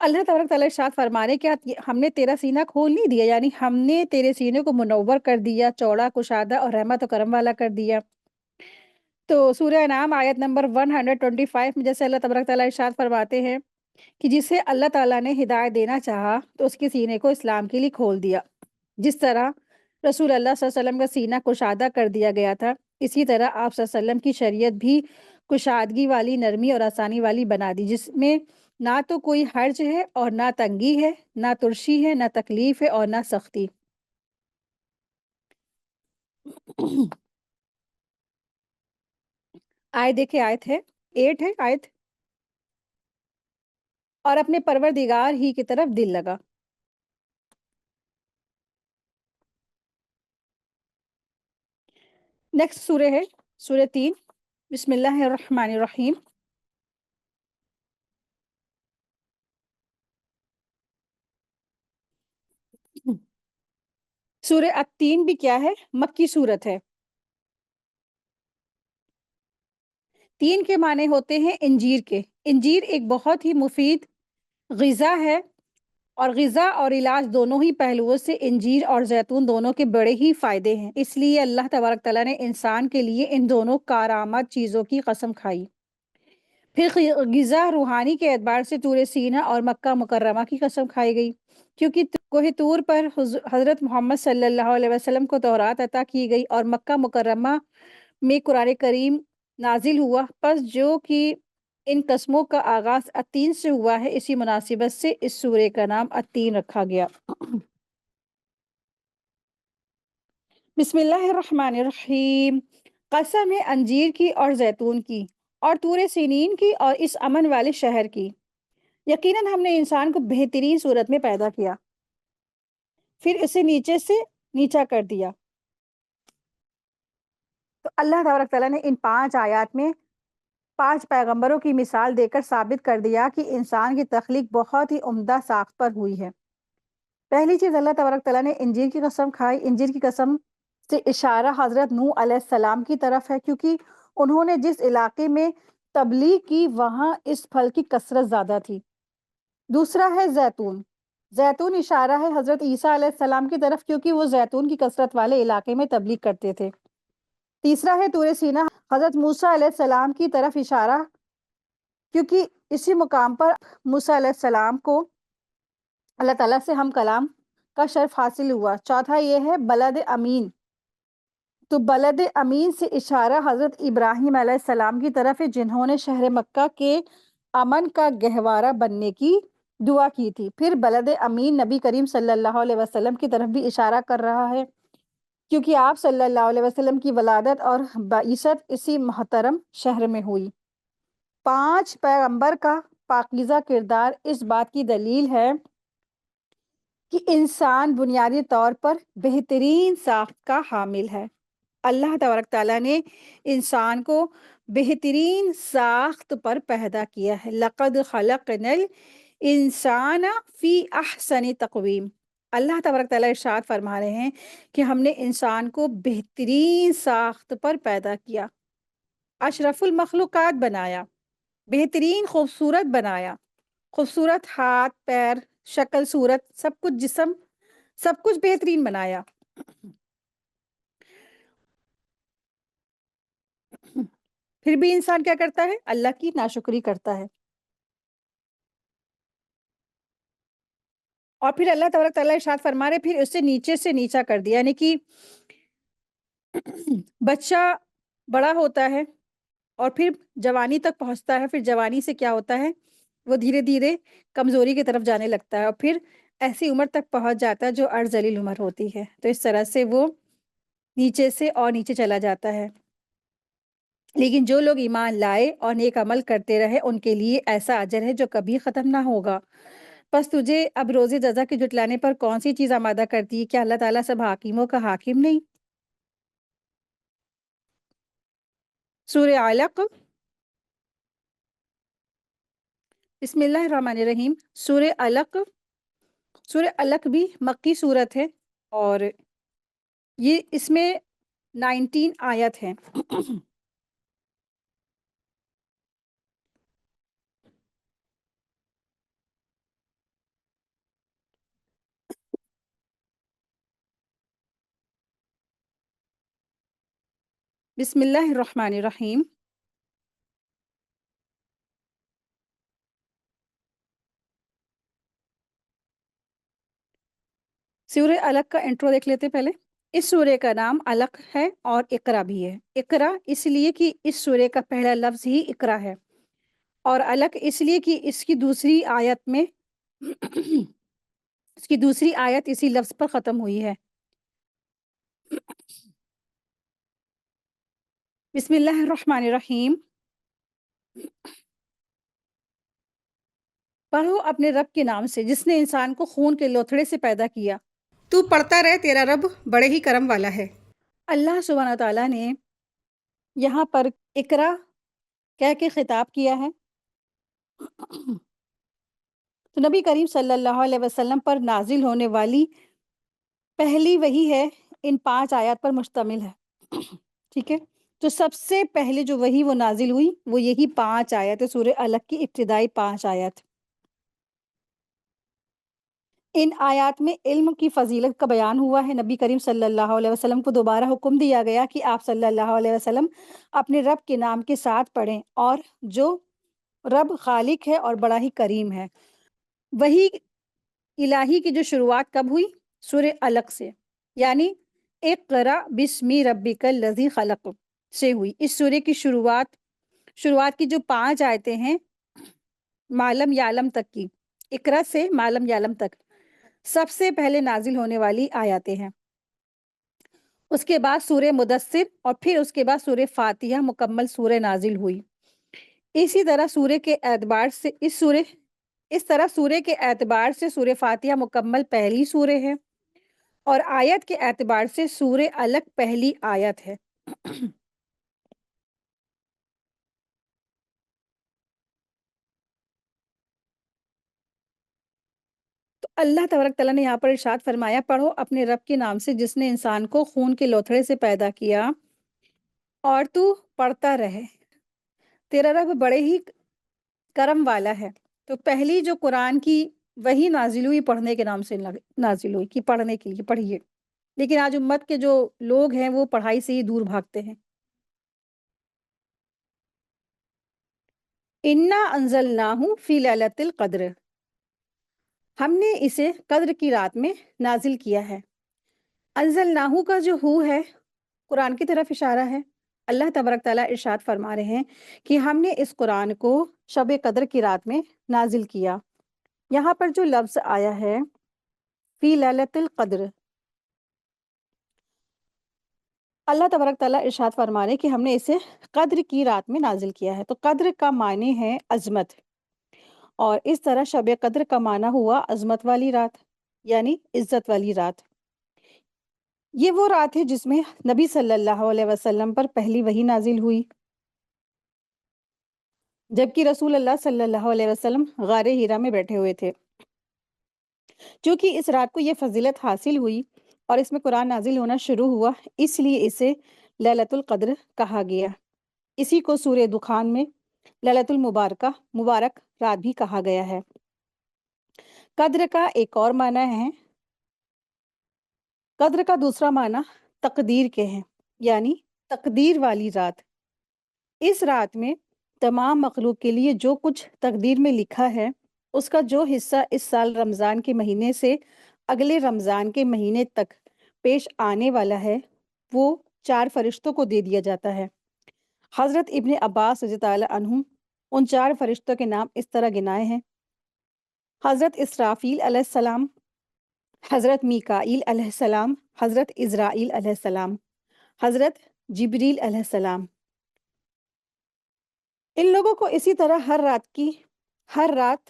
اللہ تبارک تعالیٰ ارشاد فرمانے کیا ہم نے تیرا سینہ کھول نہیں دیا، یعنی ہم نے تیرے سینے کو منور کر دیا، چوڑا، کشادہ اور رحمت و کرم والا کر دیا۔ تو سورہ انعام آیت نمبر 125 میں جیسے اللہ تبارک تعالیٰ ارشاد فرماتے ہیں کہ جسے اللہ تعالیٰ نے ہدایت دینا چاہا تو اس کے سینے کو اسلام کے لیے کھول دیا۔ جس طرح رسول اللہ صلی اللہ علیہ وسلم کا سینہ کشادہ کر دیا گیا تھا، اسی طرح آپ صلی اللہ علیہ وسلم کی شریعت بھی کشادگی والی، نرمی اور آسانی والی بنا دی، جس میں نہ تو کوئی حرج ہے اور نہ تنگی ہے، نہ ترشی ہے، نہ تکلیف ہے اور نہ سختی۔ آیت دیکھیں، آیت ہے 8 ہے آیت۔ اور اپنے پروردگار ہی کی طرف دل لگا۔ نیکسٹ سورہ ہے سورہ 3۔ بسم اللہ الرحمن الرحیم۔ سورہ التین بھی کیا ہے؟ مکی صورت ہے۔ 3 کے معنی ہوتے ہیں انجیر کے۔ انجیر ایک بہت ہی مفید غذا ہے، اور غذا اور علاج دونوں ہی پہلوؤں سے انجیر اور زیتون دونوں کے بڑے ہی فائدے ہیں۔ اس لیے اللہ تبارک تعالیٰ نے انسان کے لیے ان دونوں کارآمد چیزوں کی قسم کھائی۔ پھر غذا روحانی کے اعتبار سے طور سینہ اور مکہ مکرمہ کی قسم کھائی گئی، کیونکہ کوہ طور پر حضرت محمد صلی اللہ علیہ وسلم کو تورات عطا کی گئی، اور مکہ مکرمہ میں قرآن کریم نازل ہوا۔ پس جو کہ ان قسموں کا آغاز التین سے ہوا ہے، اسی مناسبت سے اس سورہ کا نام التین رکھا گیا۔ بسم اللہ الرحمن الرحیم۔ قسم ہے انجیر کی اور زیتون کی اور طور سینین کی اور اس امن والے شہر کی، یقیناً ہم نے انسان کو بہترین صورت میں پیدا کیا، پھر اسے نیچے سے نیچا کر دیا۔ تو اللہ تبارک تعالیٰ نے ان 5 آیات میں 5 پیغمبروں کی مثال دے کر ثابت کر دیا کہ انسان کی تخلیق بہت ہی عمدہ ساخت پر ہوئی ہے۔ پہلی چیز اللہ تبارک تعالیٰ نے انجیر کی قسم کھائی۔ انجیر کی قسم سے اشارہ حضرت نوح علیہ السلام کی طرف ہے، کیونکہ انہوں نے جس علاقے میں تبلیغ کی وہاں اس پھل کی کثرت زیادہ تھی۔ دوسرا ہے زیتون۔ زیتون اشارہ ہے حضرت عیسیٰ علیہ السلام کی طرف، کیونکہ وہ زیتون کی کثرت والے علاقے میں تبلیغ کرتے تھے۔ تیسرا ہے طور سینا، حضرت موسیٰ علیہ السلام کی طرف اشارہ، کیونکہ اسی مقام پر موسیٰ علیہ السلام کو اللہ تعالیٰ سے ہم کلام کا شرف حاصل ہوا۔ چوتھا یہ ہے بلد امین، تو بلد امین سے اشارہ حضرت ابراہیم علیہ السلام کی طرف ہے، جنہوں نے شہر مکہ کے امن کا گہوارہ بننے کی دعا کی تھی۔ پھر بلد امین نبی کریم صلی اللہ علیہ وسلم کی طرف بھی اشارہ کر رہا ہے، کیونکہ آپ صلی اللہ علیہ وسلم کی ولادت اور بعثت اسی محترم شہر میں ہوئی۔ 5 پیغمبر کا پاکیزہ کردار اس بات کی دلیل ہے کہ انسان بنیادی طور پر بہترین ساخت کا حامل ہے۔ اللہ تبارک تعالیٰ نے انسان کو بہترین ساخت پر پیدا کیا ہے۔ لقد خلقنا الانسان فی احسن تقویم۔ اللہ تبارک تعالیٰ ارشاد فرما رہے ہیں کہ ہم نے انسان کو بہترین ساخت پر پیدا کیا، اشرف المخلوقات بنایا، بہترین خوبصورت بنایا، خوبصورت ہاتھ پیر، شکل صورت، سب کچھ جسم، سب کچھ بہترین بنایا۔ پھر بھی انسان کیا کرتا ہے؟ اللہ کی ناشکری کرتا ہے۔ اور پھر اللہ تبارک تعالیٰ ارشاد فرما رہے پھر اس سے نیچے سے نیچا کر دیا، یعنی کہ بچہ بڑا ہوتا ہے اور پھر جوانی تک پہنچتا ہے، پھر جوانی سے کیا ہوتا ہے؟ وہ دھیرے دھیرے کمزوری کی طرف جانے لگتا ہے، اور پھر ایسی عمر تک پہنچ جاتا ہے جو ارذلیل عمر ہوتی ہے۔ تو اس طرح سے وہ نیچے سے اور نیچے چلا جاتا ہے۔ لیکن جو لوگ ایمان لائے اور نیک عمل کرتے رہے، ان کے لیے ایسا اجر ہے جو کبھی ختم نہ ہوگا۔ بس تجھے اب روز جزا کے جٹلانے پر کون سی چیز آمادہ کرتی ہے؟ کیا اللہ تعالیٰ سب حاکموں کا حاکم نہیں؟ سورہ علق، بسم اللہ الرحمن الرحیم۔ سورہ علق، سورہ علق بھی مکی صورت ہے، اور یہ اس میں 19 آیت ہیں۔ بسم اللہ الرحمن الرحیم۔ سورہ علق کا انٹرو دیکھ لیتے پہلے۔ اس سورہ کا نام علق ہے اور اقرا بھی ہے۔ اقرا اس لیے کہ اس سورہ کا پہلا لفظ ہی اقرا ہے، اور علق اس لیے کہ اس کی دوسری آیت میں اس کی دوسری آیت اسی لفظ پر ختم ہوئی ہے۔ بسم اللہ الرحمن الرحیم۔ پڑھو اپنے رب کے نام سے جس نے انسان کو خون کے لوتھڑے سے پیدا کیا۔ تو پڑھتا رہے، تیرا رب بڑے ہی کرم والا ہے۔ اللہ سبحانہ تعالیٰ نے یہاں پر اقرا کہہ کے خطاب کیا ہے، تو نبی کریم صلی اللہ علیہ وسلم پر نازل ہونے والی پہلی وحی ہے، ان 5 آیات پر مشتمل ہے۔ ٹھیک ہے، تو سب سے پہلے جو وحی وہ نازل ہوئی وہ یہی 5 آیت ہے، سورہ علق کی ابتدائی 5 آیت۔ ان آیات میں علم کی فضیلت کا بیان ہوا ہے۔ نبی کریم صلی اللہ علیہ وسلم کو دوبارہ حکم دیا گیا کہ آپ صلی اللہ علیہ وسلم اپنے رب کے نام کے ساتھ پڑھیں، اور جو رب خالق ہے اور بڑا ہی کریم ہے۔ وحی الہی کی جو شروعات کب ہوئی؟ سورہ علق سے، یعنی اقرا بسمی ربک الذی خلق سے ہوئی۔ اس سورہ کی شروعات کی جو 5 آیتیں ہیں معلم یعلم تک کی، اقرا سے معلم یعلم تک سب سے پہلے نازل ہونے والی آیاتیں ہیں۔ اس کے بعد سورہ مدثر، اور پھر اس کے بعد سورہ فاتحہ مکمل سورہ نازل ہوئی۔ اسی طرح سورہ کے اعتبار سے سورہ فاتحہ مکمل پہلی سورہ ہے، اور آیت کے اعتبار سے سورہ علق پہلی آیت ہے۔ تو اللہ تبارک تعالیٰ نے یہاں پر ارشاد فرمایا، پڑھو اپنے رب کے نام سے جس نے انسان کو خون کے لوتھڑے سے پیدا کیا، اور تو پڑھتا رہے، تیرا رب بڑے ہی کرم والا ہے۔ تو پہلی جو قرآن کی وہی نازل ہوئی پڑھنے کے نام سے نازل ہوئی کہ پڑھنے کے لیے پڑھیے، لیکن آج امت کے جو لوگ ہیں وہ پڑھائی سے ہی دور بھاگتے ہیں۔ انا انزلناہ فی لیلۃ القدر، ہم نے اسے قدر کی رات میں نازل کیا ہے۔ انزلناہ کا جو ہو ہے قرآن کی طرف اشارہ ہے۔ اللہ تبارک تعالیٰ ارشاد فرما رہے ہیں کہ ہم نے اس قرآن کو شب قدر کی رات میں نازل کیا۔ یہاں پر جو لفظ آیا ہے فی لیلۃ القدر، اللہ تبارک تعالیٰ ارشاد فرما رہے ہیں کہ ہم نے اسے قدر کی رات میں نازل کیا ہے۔ تو قدر کا معنی ہے عظمت، اور اس طرح شب قدر کا معنی ہوا عظمت والی رات، یعنی عزت والی رات۔ یہ وہ رات ہے جس میں نبی صلی اللہ علیہ وسلم پر پہلی وحی نازل ہوئی، جبکہ رسول اللہ صلی اللہ علیہ وسلم غار ہیرا میں بیٹھے ہوئے تھے۔ چونکہ اس رات کو یہ فضیلت حاصل ہوئی اور اس میں قرآن نازل ہونا شروع ہوا، اس لیے اسے لیلۃ القدر کہا گیا۔ اسی کو سورہ دخان میں لیلۃ المبارکہ، مبارک رات بھی کہا گیا ہے۔ قدر کا ایک اور معنی ہے، قدر کا دوسرا معنی تقدیر کے ہیں، یعنی تقدیر والی رات۔ اس رات میں تمام مخلوق کے لیے جو کچھ تقدیر میں لکھا ہے، اس کا جو حصہ اس سال رمضان کے مہینے سے اگلے رمضان کے مہینے تک پیش آنے والا ہے، وہ 4 فرشتوں کو دے دیا جاتا ہے۔ حضرت ابن عباس رضی اللہ عنہ ان 4 فرشتوں کے نام اس طرح گنائے ہیں: حضرت اسرافیل علیہ السلام، حضرت میکائیل علیہ السلام، حضرت عزرائیل علیہ السلام، حضرت جبریل علیہ السلام۔ ان لوگوں کو اسی طرح ہر رات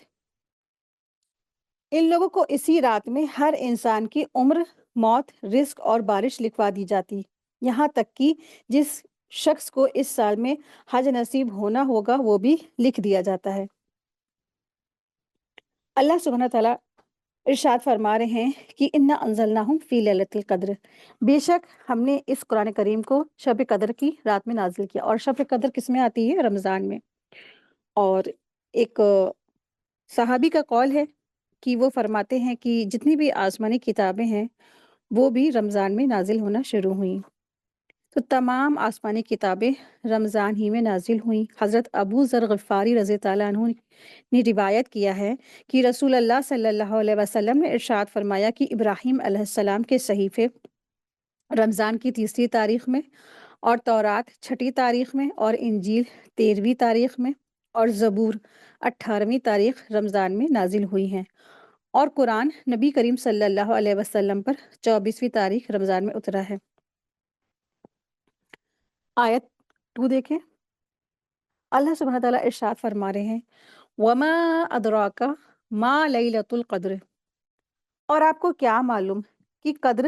ان لوگوں کو اسی رات میں ہر انسان کی عمر، موت، رزق اور بارش لکھوا دی جاتی، یہاں تک کہ جس شخص کو اس سال میں حج نصیب ہونا ہوگا وہ بھی لکھ دیا جاتا ہے۔ اللہ سبحانہ تعالیٰ ارشاد فرما رہے ہیں کہ انا انزلناہ فی لیلۃ القدر، بے شک ہم نے اس قرآن کریم کو شب قدر کی رات میں نازل کیا۔ اور شب قدر کس میں آتی ہے؟ رمضان میں۔ اور ایک صحابی کا قول ہے کہ وہ فرماتے ہیں کہ جتنی بھی آسمانی کتابیں ہیں وہ بھی رمضان میں نازل ہونا شروع ہوئیں۔ تو تمام آسمانی کتابیں رمضان ہی میں نازل ہوئیں۔ حضرت ابو ذر غفاری رضی اللہ عنہ نے روایت کیا ہے کہ رسول اللہ صلی اللہ علیہ وسلم نے ارشاد فرمایا کہ ابراہیم علیہ السلام کے صحیفے رمضان کی 30 تاریخ میں، اور تورات 6 تاریخ میں، اور انجیل 13ویں تاریخ میں، اور زبور 18ویں تاریخ رمضان میں نازل ہوئی ہیں، اور قرآن نبی کریم صلی اللہ علیہ وسلم پر 24ویں تاریخ رمضان میں اترا ہے۔ آیت 2 دیکھیں، اللہ سبحانہ تعالیٰ ارشاد فرما رہے ہیں وما ادراک ما لیلۃ القدر، اور آپ کو کیا معلوم کہ قدر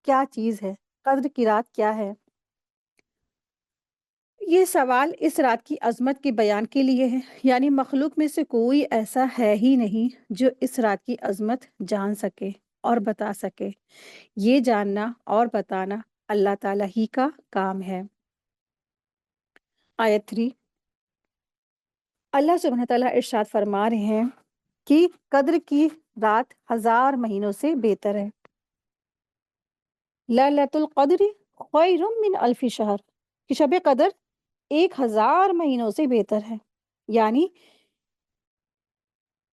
کیا چیز ہے، قدر کی رات کیا ہے۔ یہ سوال اس رات کی عظمت کے بیان کے لیے ہے، یعنی مخلوق میں سے کوئی ایسا ہے ہی نہیں جو اس رات کی عظمت جان سکے اور بتا سکے۔ یہ جاننا اور بتانا اللہ تعالیٰ ہی کا کام ہے۔ آیت 3، اللہ سبحانہ تعالیٰ ارشاد فرما رہے ہیں کہ قدر کی رات 1000 مہینوں سے بہتر ہے۔ لیلۃ القدر خیر من الف شہر، کہ شب قدر 1000 مہینوں سے بہتر ہے، یعنی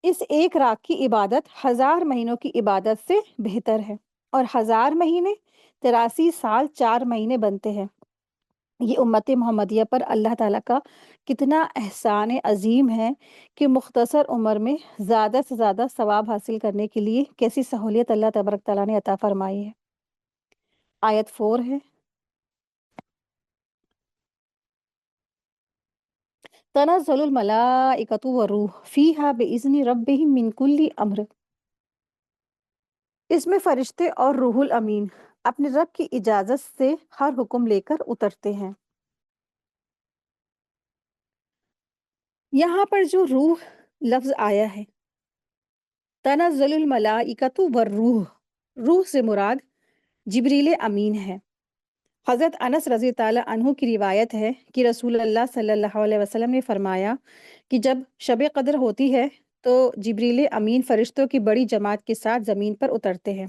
اس ایک رات کی عبادت 1000 مہینوں کی عبادت سے بہتر ہے، اور 1000 مہینے 83 سال 4 مہینے بنتے ہیں۔ یہ امت محمدیہ پر اللہ تعالیٰ کا کتنا احسان عظیم ہے کہ مختصر عمر میں زیادہ سے زیادہ ثواب حاصل کرنے کے لیے کیسی سہولیت اللہ تبارک تعالیٰ نے عطا فرمائی ہے۔ آیت 4 ہے، تنزل الملائکۃ والروح فیہا بإذن ربہم من کل امر، اس میں فرشتے اور روح الامین اپنے رب کی اجازت سے ہر حکم لے کر اترتے ہیں۔ یہاں پر جو روح لفظ آیا ہے، تنزل الملائکۃ والروح، روح سے مراد جبریل امین ہے۔ حضرت انس رضی اللہ عنہ کی روایت ہے کہ رسول اللہ صلی اللہ علیہ وسلم نے فرمایا کہ جب شب قدر ہوتی ہے تو جبریل امین فرشتوں کی بڑی جماعت کے ساتھ زمین پر اترتے ہیں،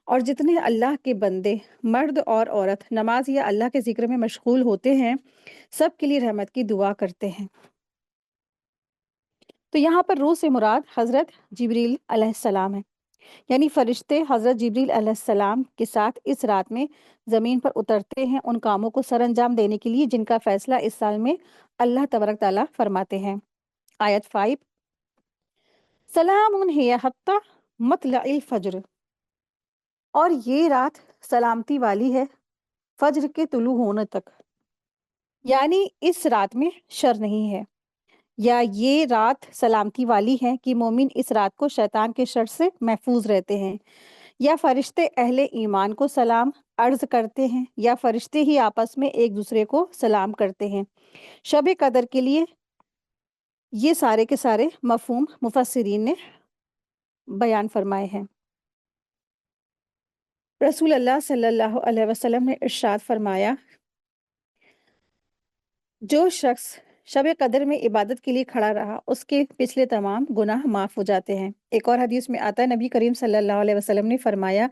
اور جتنے اللہ کے بندے مرد اور عورت نماز یا اللہ کے ذکر میں مشغول ہوتے ہیں، سب کے لیے رحمت کی دعا کرتے ہیں۔ تو یہاں پر روح سے مراد حضرت جبریل علیہ السلام ہے، یعنی فرشتے حضرت جبریل علیہ السلام کے ساتھ اس رات میں زمین پر اترتے ہیں ان کاموں کو سر انجام دینے کے لیے جن کا فیصلہ اس سال میں اللہ تبارک تعالیٰ فرماتے ہیں۔ آیت 5، سلام ہی حتی مطلع الفجر، اور یہ رات سلامتی والی ہے فجر کے طلوع ہونے تک، یعنی اس رات میں شر نہیں ہے، یا یہ رات سلامتی والی ہے کہ مومن اس رات کو شیطان کے شر سے محفوظ رہتے ہیں، یا فرشتے اہل ایمان کو سلام عرض کرتے ہیں، یا فرشتے ہی آپس میں ایک دوسرے کو سلام کرتے ہیں۔ شب قدر کے لیے یہ سارے کے سارے مفہوم مفسرین نے بیان فرمائے ہیں۔ رسول اللہ صلی اللہ علیہ وسلم نے ارشاد فرمایا، جو شخص شب قدر میں عبادت کے لیے کھڑا رہا اس کے پچھلے تمام گناہ معاف ہو جاتے ہیں۔ ایک اور حدیث میں آتا ہے، نبی کریم صلی اللہ علیہ وسلم نے فرمایا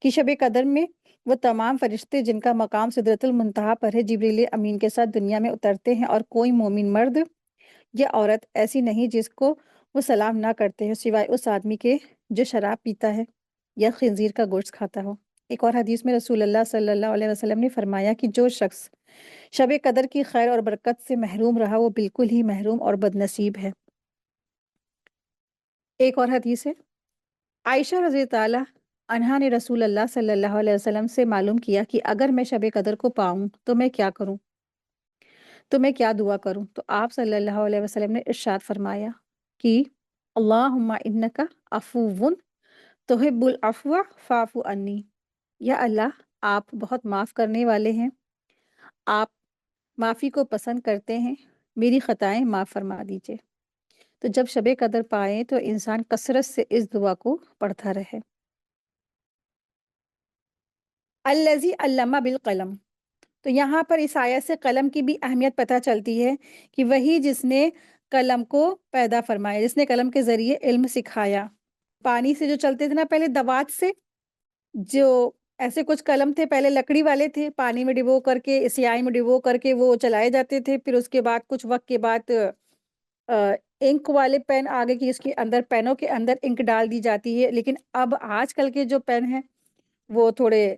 کہ شب قدر میں وہ تمام فرشتے جن کا مقام سدرۃ المنتہا پر ہے جبریل امین کے ساتھ دنیا میں اترتے ہیں، اور کوئی مومن مرد یا عورت ایسی نہیں جس کو وہ سلام نہ کرتے ہیں سوائے اس آدمی کے جو شراب پیتا ہے یا خنزیر کا گوشت کھاتا ہو۔ ایک اور حدیث میں رسول اللہ صلی اللہ علیہ وسلم نے فرمایا کہ جو شخص شب قدر کی خیر اور برکت سے محروم رہا وہ بالکل ہی محروم اور بد نصیب ہے۔ ایک اور حدیث ہے، عائشہ رضی تعالیٰ عنہا نے رسول اللہ صلی اللہ علیہ وسلم سے معلوم کیا کہ اگر میں شب قدر کو پاؤں تو میں کیا کروں، تو میں کیا دعا کروں؟ تو آپ صلی اللہ علیہ وسلم نے ارشاد فرمایا کہ اللہم انکا عفو تحب العفو فاعف عنی، یا اللہ آپ بہت معاف کرنے والے ہیں، آپ معافی کو پسند کرتے ہیں، میری خطائیں معاف فرما دیجئے۔ تو جب شب قدر پائیں تو انسان کثرت سے اس دعا کو پڑھتا رہے۔ الذی علم بالقلم، تو یہاں پر اس آیت سے قلم کی بھی اہمیت پتہ چلتی ہے کہ وہی جس نے قلم کو پیدا فرمایا، جس نے قلم کے ذریعے علم سکھایا۔ پانی سے جو چلتے تھے نا پہلے دوات سے، جو ایسے کچھ قلم تھے پہلے لکڑی والے تھے، پانی میں ڈبو کر کے سیاہی میں ڈبو کر کے وہ چلائے جاتے تھے، پھر اس کے بعد کچھ وقت کے بعد انک والے پین آگے کی اس کے اندر پینوں کے اندر انک ڈال دی جاتی ہے، لیکن اب آج کل کے جو پین ہیں وہ تھوڑے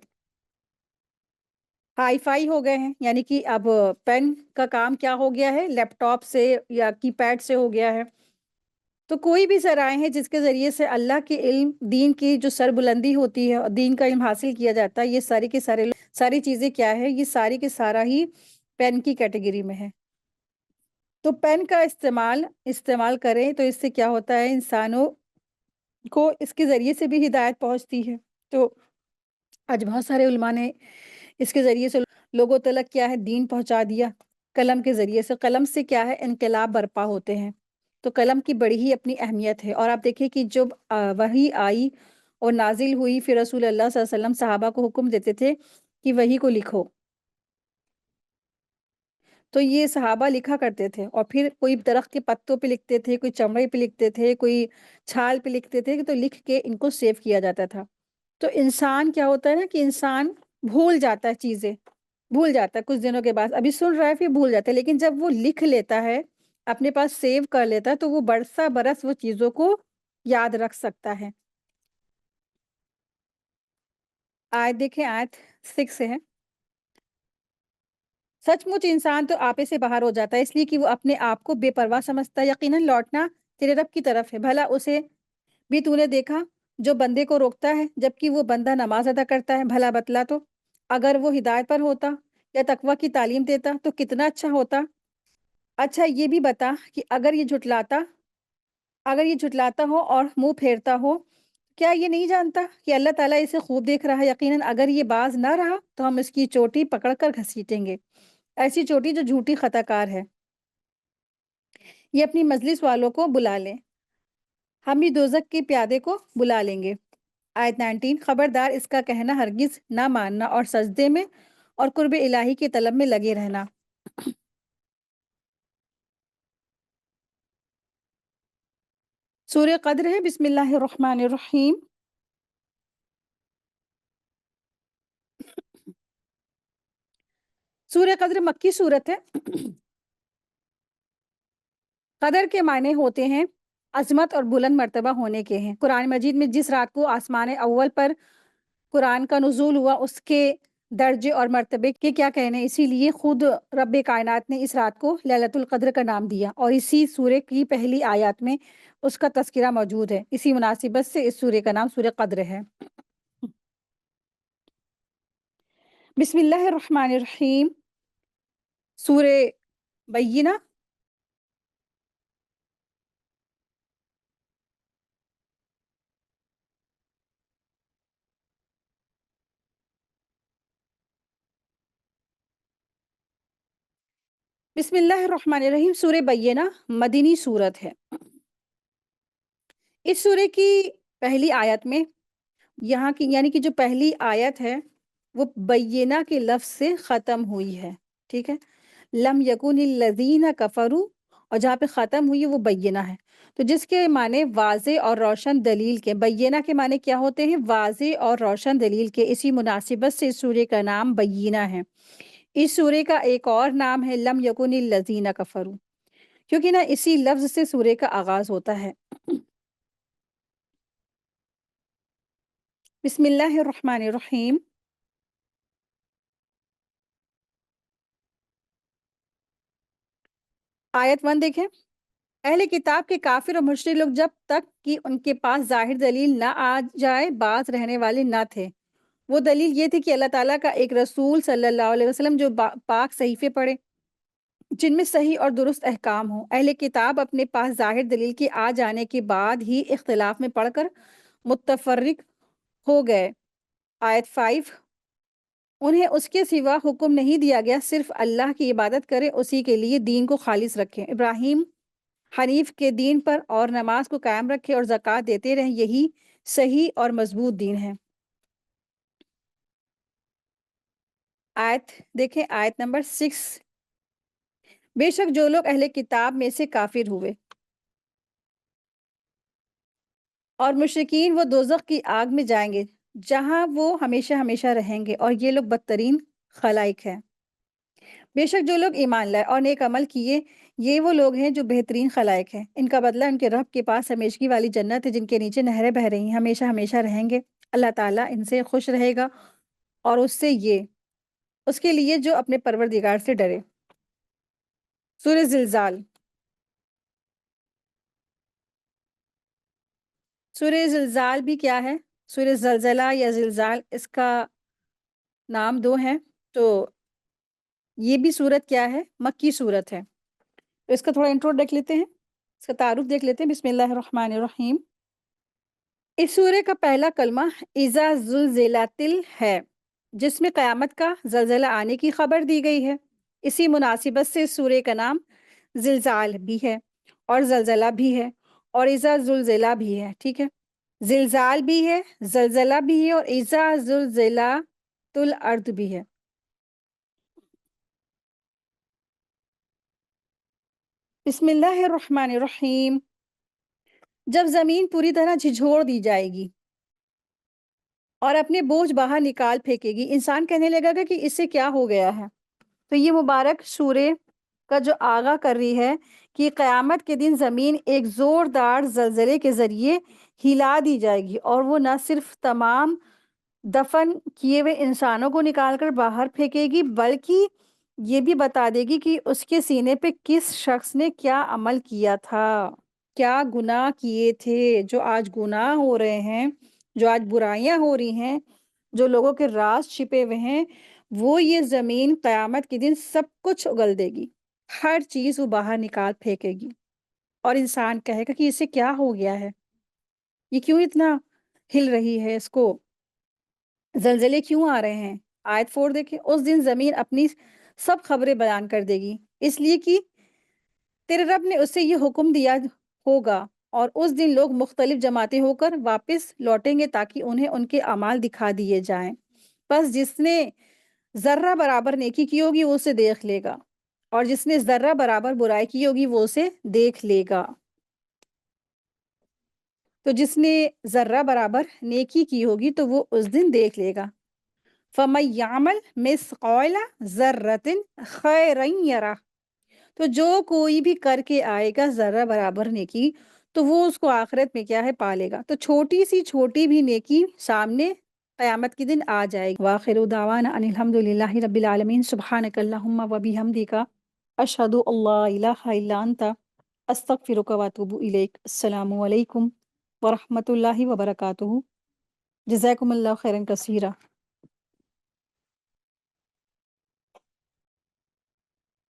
ہائی فائی ہو گئے ہیں، یعنی کہ اب پین کا کام کیا ہو گیا ہے، لیپ ٹاپ سے یا کی پیڈ سے ہو گیا ہے۔ تو کوئی بھی ذرائع ہیں جس کے ذریعے سے اللہ کے علم دین کی جو سربلندی ہوتی ہے اور دین کا علم حاصل کیا جاتا ہے، یہ ساری کے ساری چیزیں کیا ہے، یہ ساری کے سارا ہی پین کی کیٹیگری میں ہے۔ تو پین کا استعمال کریں تو اس سے کیا ہوتا ہے، انسانوں کو اس کے ذریعے سے بھی ہدایت پہنچتی ہے۔ تو آج بہت سارے علماء نے اس کے ذریعے سے لوگوں تلک کیا ہے دین پہنچا دیا، قلم کے ذریعے سے۔ قلم سے کیا ہے انقلاب برپا ہوتے ہیں، تو قلم کی بڑی ہی اپنی اہمیت ہے۔ اور آپ دیکھیں کہ جب وحی آئی اور نازل ہوئی، پھر رسول اللہ صلی اللہ علیہ وسلم صحابہ کو حکم دیتے تھے کہ وحی کو لکھو، تو یہ صحابہ لکھا کرتے تھے، اور پھر کوئی درخت کے پتوں پہ لکھتے تھے، کوئی چمڑے پہ لکھتے تھے، کوئی چھال پہ لکھتے تھے، تو لکھ کے ان کو سیو کیا جاتا تھا۔ تو انسان کیا ہوتا ہے نا کہ انسان بھول جاتا ہے چیزیں، بھول جاتا ہے کچھ دنوں کے بعد، ابھی سن رہا ہے پھر بھول جاتا ہے، لیکن جب وہ لکھ لیتا ہے اپنے پاس سیو کر لیتا ہے تو وہ برسہ برس وہ چیزوں کو یاد رکھ سکتا ہے۔ آیت دیکھیں، آیت 6 سے ہے، سچ مچ انسان تو آپے سے باہر ہو جاتا ہے اس لیے کہ وہ اپنے آپ کو بے پرواہ سمجھتا ہے، یقیناً لوٹنا تیرے رب کی طرف ہے، بھلا اسے بھی تو نے دیکھا جو بندے کو روکتا ہے جبکہ وہ بندہ نماز ادا کرتا ہے، بھلا بتلا تو اگر وہ ہدایت پر ہوتا یا تقوی کی تعلیم دیتا تو کتنا اچھا ہوتا۔ اچھا یہ بھی بتا کہ اگر یہ جھٹلاتا ہو اور منہ پھیرتا ہو، کیا یہ نہیں جانتا کہ اللہ تعالیٰ اسے خوب دیکھ رہا ہے؟ یقیناً اگر یہ باز نہ رہا تو ہم اس کی چوٹی پکڑ کر گھسیٹیں گے، ایسی چوٹی جو جھوٹی خطا کار ہے۔ یہ اپنی مجلس والوں کو بلا لیں، ہم بھی دوزک کے پیادے کو بلا لیں گے۔ آیت 19، خبردار اس کا کہنا ہرگز نہ ماننا اور سجدے میں اور قرب الہی کے طلب میں لگے رہنا۔ سورہ قدر ہے۔ بسم اللہ الرحمن الرحیم۔ سورہ قدر مکی صورت ہے۔ قدر کے معنی ہوتے ہیں عظمت اور بلند مرتبہ ہونے کے ہیں۔ قرآن مجید میں جس رات کو آسمان اول پر قرآن کا نزول ہوا اس کے درجے اور مرتبے کے کیا کہنے، اسی لیے خود رب کائنات نے اس رات کو لیلۃ القدر کا نام دیا، اور اسی سورہ کی پہلی آیات میں اس کا تذکرہ موجود ہے۔ اسی مناسبت سے اس سورہ کا نام سورہ قدر ہے۔ بسم اللہ الرحمن الرحیم۔ سورہ بینہ۔ بسم اللہ الرحمن الرحیم۔ سورہ بینہ مدنی سورت ہے۔ اس سورہ کی پہلی آیت میں یہاں کی یعنی کہ جو پہلی آیت ہے وہ بینہ کے لفظ سے ختم ہوئی ہے، ٹھیک ہے۔ لم یکن الذین کفروا، اور جہاں پہ ختم ہوئی ہے وہ بینہ ہے، تو جس کے معنی واضح اور روشن دلیل کے۔ بینہ کے معنی کیا ہوتے ہیں؟ واضح اور روشن دلیل کے۔ اسی مناسبت سے اس سورہ کا نام بینہ ہے۔ اس سورہ کا ایک اور نام ہے لم یکن الذین کفروا، کیونکہ نا اسی لفظ سے سورہ کا آغاز ہوتا ہے۔ بسم اللہ الرحمن الرحیم۔ آیت 1 دیکھیں۔ اہل کتاب کے کافر اور مشرک لوگ جب تک کہ ان کے پاس ظاہر دلیل نہ آ جائے باز رہنے والے نہ تھے۔ وہ دلیل یہ تھی کہ اللہ تعالیٰ کا ایک رسول صلی اللہ علیہ وسلم جو پاک صحیفے پڑھے جن میں صحیح اور درست احکام ہوں۔ اہل کتاب اپنے پاس ظاہر دلیل کے آ جانے کے بعد ہی اختلاف میں پڑھ کر متفرق ہو گئے۔ آیت 5۔ انہیں اس کے سوا حکم نہیں دیا گیا، صرف اللہ کی عبادت کریں، اسی کے لیے دین کو خالص رکھیں، ابراہیم حنیف کے دین پر، اور نماز کو قائم رکھیں اور زکوٰۃ دیتے رہیں، یہی صحیح اور مضبوط دین ہے۔ آیت دیکھیں، آیت نمبر 6۔ بے شک جو لوگ اہل کتاب میں سے کافر ہوئے اور مشرکین، وہ دوزخ کی آگ میں جائیں گے جہاں وہ ہمیشہ ہمیشہ رہیں گے، اور یہ لوگ بدترین خلائق ہیں۔ بے شک جو لوگ ایمان لائے اور نیک عمل کیے، یہ وہ لوگ ہیں جو بہترین خلائق ہیں۔ ان کا بدلہ ان کے رب کے پاس ہمیشگی والی جنت ہے، جن کے نیچے نہریں بہہ رہی ہیں، ہمیشہ ہمیشہ رہیں گے۔ اللہ تعالیٰ ان سے خوش رہے گا، اور اس کے لیے جو اپنے پروردگار سے ڈرے۔ سورہ زلزال۔ سورہ زلزال بھی کیا ہے؟ سورہ زلزلہ یا زلزال، اس کا نام دو ہیں، تو یہ بھی سورت کیا ہے؟ مکی سورت ہے۔ تو اس کا تھوڑا انٹرو دیکھ لیتے ہیں، اس کا تعارف دیکھ لیتے ہیں۔ بسم اللہ الرحمن الرحیم۔ اس سورہ کا پہلا کلمہ اذا زلزلت ہے، جس میں قیامت کا زلزلہ آنے کی خبر دی گئی ہے۔ اسی مناسبت سے اس سورہ کا نام زلزال بھی ہے، اور زلزلہ بھی ہے، اور اذا زلزلہ بھی ہے، ٹھیک ہے۔ زلزال بھی ہے، زلزلہ بھی ہے، اور اذا زلزلت الارض بھی ہے۔ بسم اللہ الرحمن الرحیم۔ جب زمین پوری طرح جھنجھوڑ دی جائے گی اور اپنے بوجھ باہر نکال پھینکے گی، انسان کہنے لگے گا کہ اس سے کیا ہو گیا ہے۔ تو یہ مبارک سورہ کا جو آغاز کر رہی ہے کہ قیامت کے دن زمین ایک زوردار زلزلے کے ذریعے ہلا دی جائے گی، اور وہ نہ صرف تمام دفن کیے ہوئے انسانوں کو نکال کر باہر پھینکے گی، بلکہ یہ بھی بتا دے گی کہ اس کے سینے پہ کس شخص نے کیا عمل کیا تھا، کیا گناہ کیے تھے۔ جو آج گناہ ہو رہے ہیں، جو آج برائیاں ہو رہی ہیں، جو لوگوں کے راز چھپے ہوئے ہیں، وہ یہ زمین قیامت کے دن سب کچھ اگل دے گی، ہر چیز وہ باہر نکال پھینکے گی، اور انسان کہے گا کہ اسے کیا ہو گیا ہے، یہ کیوں اتنا ہل رہی ہے، اس کو زلزلے کیوں آ رہے ہیں۔ آیت 4 دیکھیں۔ اس دن زمین اپنی سب خبریں بیان کر دے گی، اس لیے کہ تیرے رب نے اسے یہ حکم دیا ہوگا، اور اس دن لوگ مختلف جماعتیں ہو کر واپس لوٹیں گے تاکہ انہیں ان کے اعمال دکھا دیے جائیں۔ بس جس نے ذرہ برابر نیکی کی ہوگی وہ اسے دیکھ لے گا، اور جس نے ذرہ برابر برائی کی ہوگی وہ اسے دیکھ لے گا۔ تو جس نے ذرہ برابر نیکی کی ہوگی تو وہ اس دن دیکھ لے گا۔ فَمَن يَعْمَلْ مِثْقَالَ ذَرَّةٍ خَيْرًا يَرَهُ، تو جو کوئی بھی کر کے آئے گا ذرہ برابر نیکی تو وہ اس کو آخرت میں کیا ہے پالے گا۔ تو چھوٹی سی چھوٹی بھی نیکی سامنے قیامت کے دن آ جائے گی۔ وآخر دعوانا ان الحمد للہ رب العالمین، سبحانک اللہم و بحمدک، اشہد ان لا الہ الا انت، استغفرک و اتوب الیک۔ السلام علیکم ورحمۃ اللہ وبرکاتہ۔ جزاکم اللہ خیرا کثیرا۔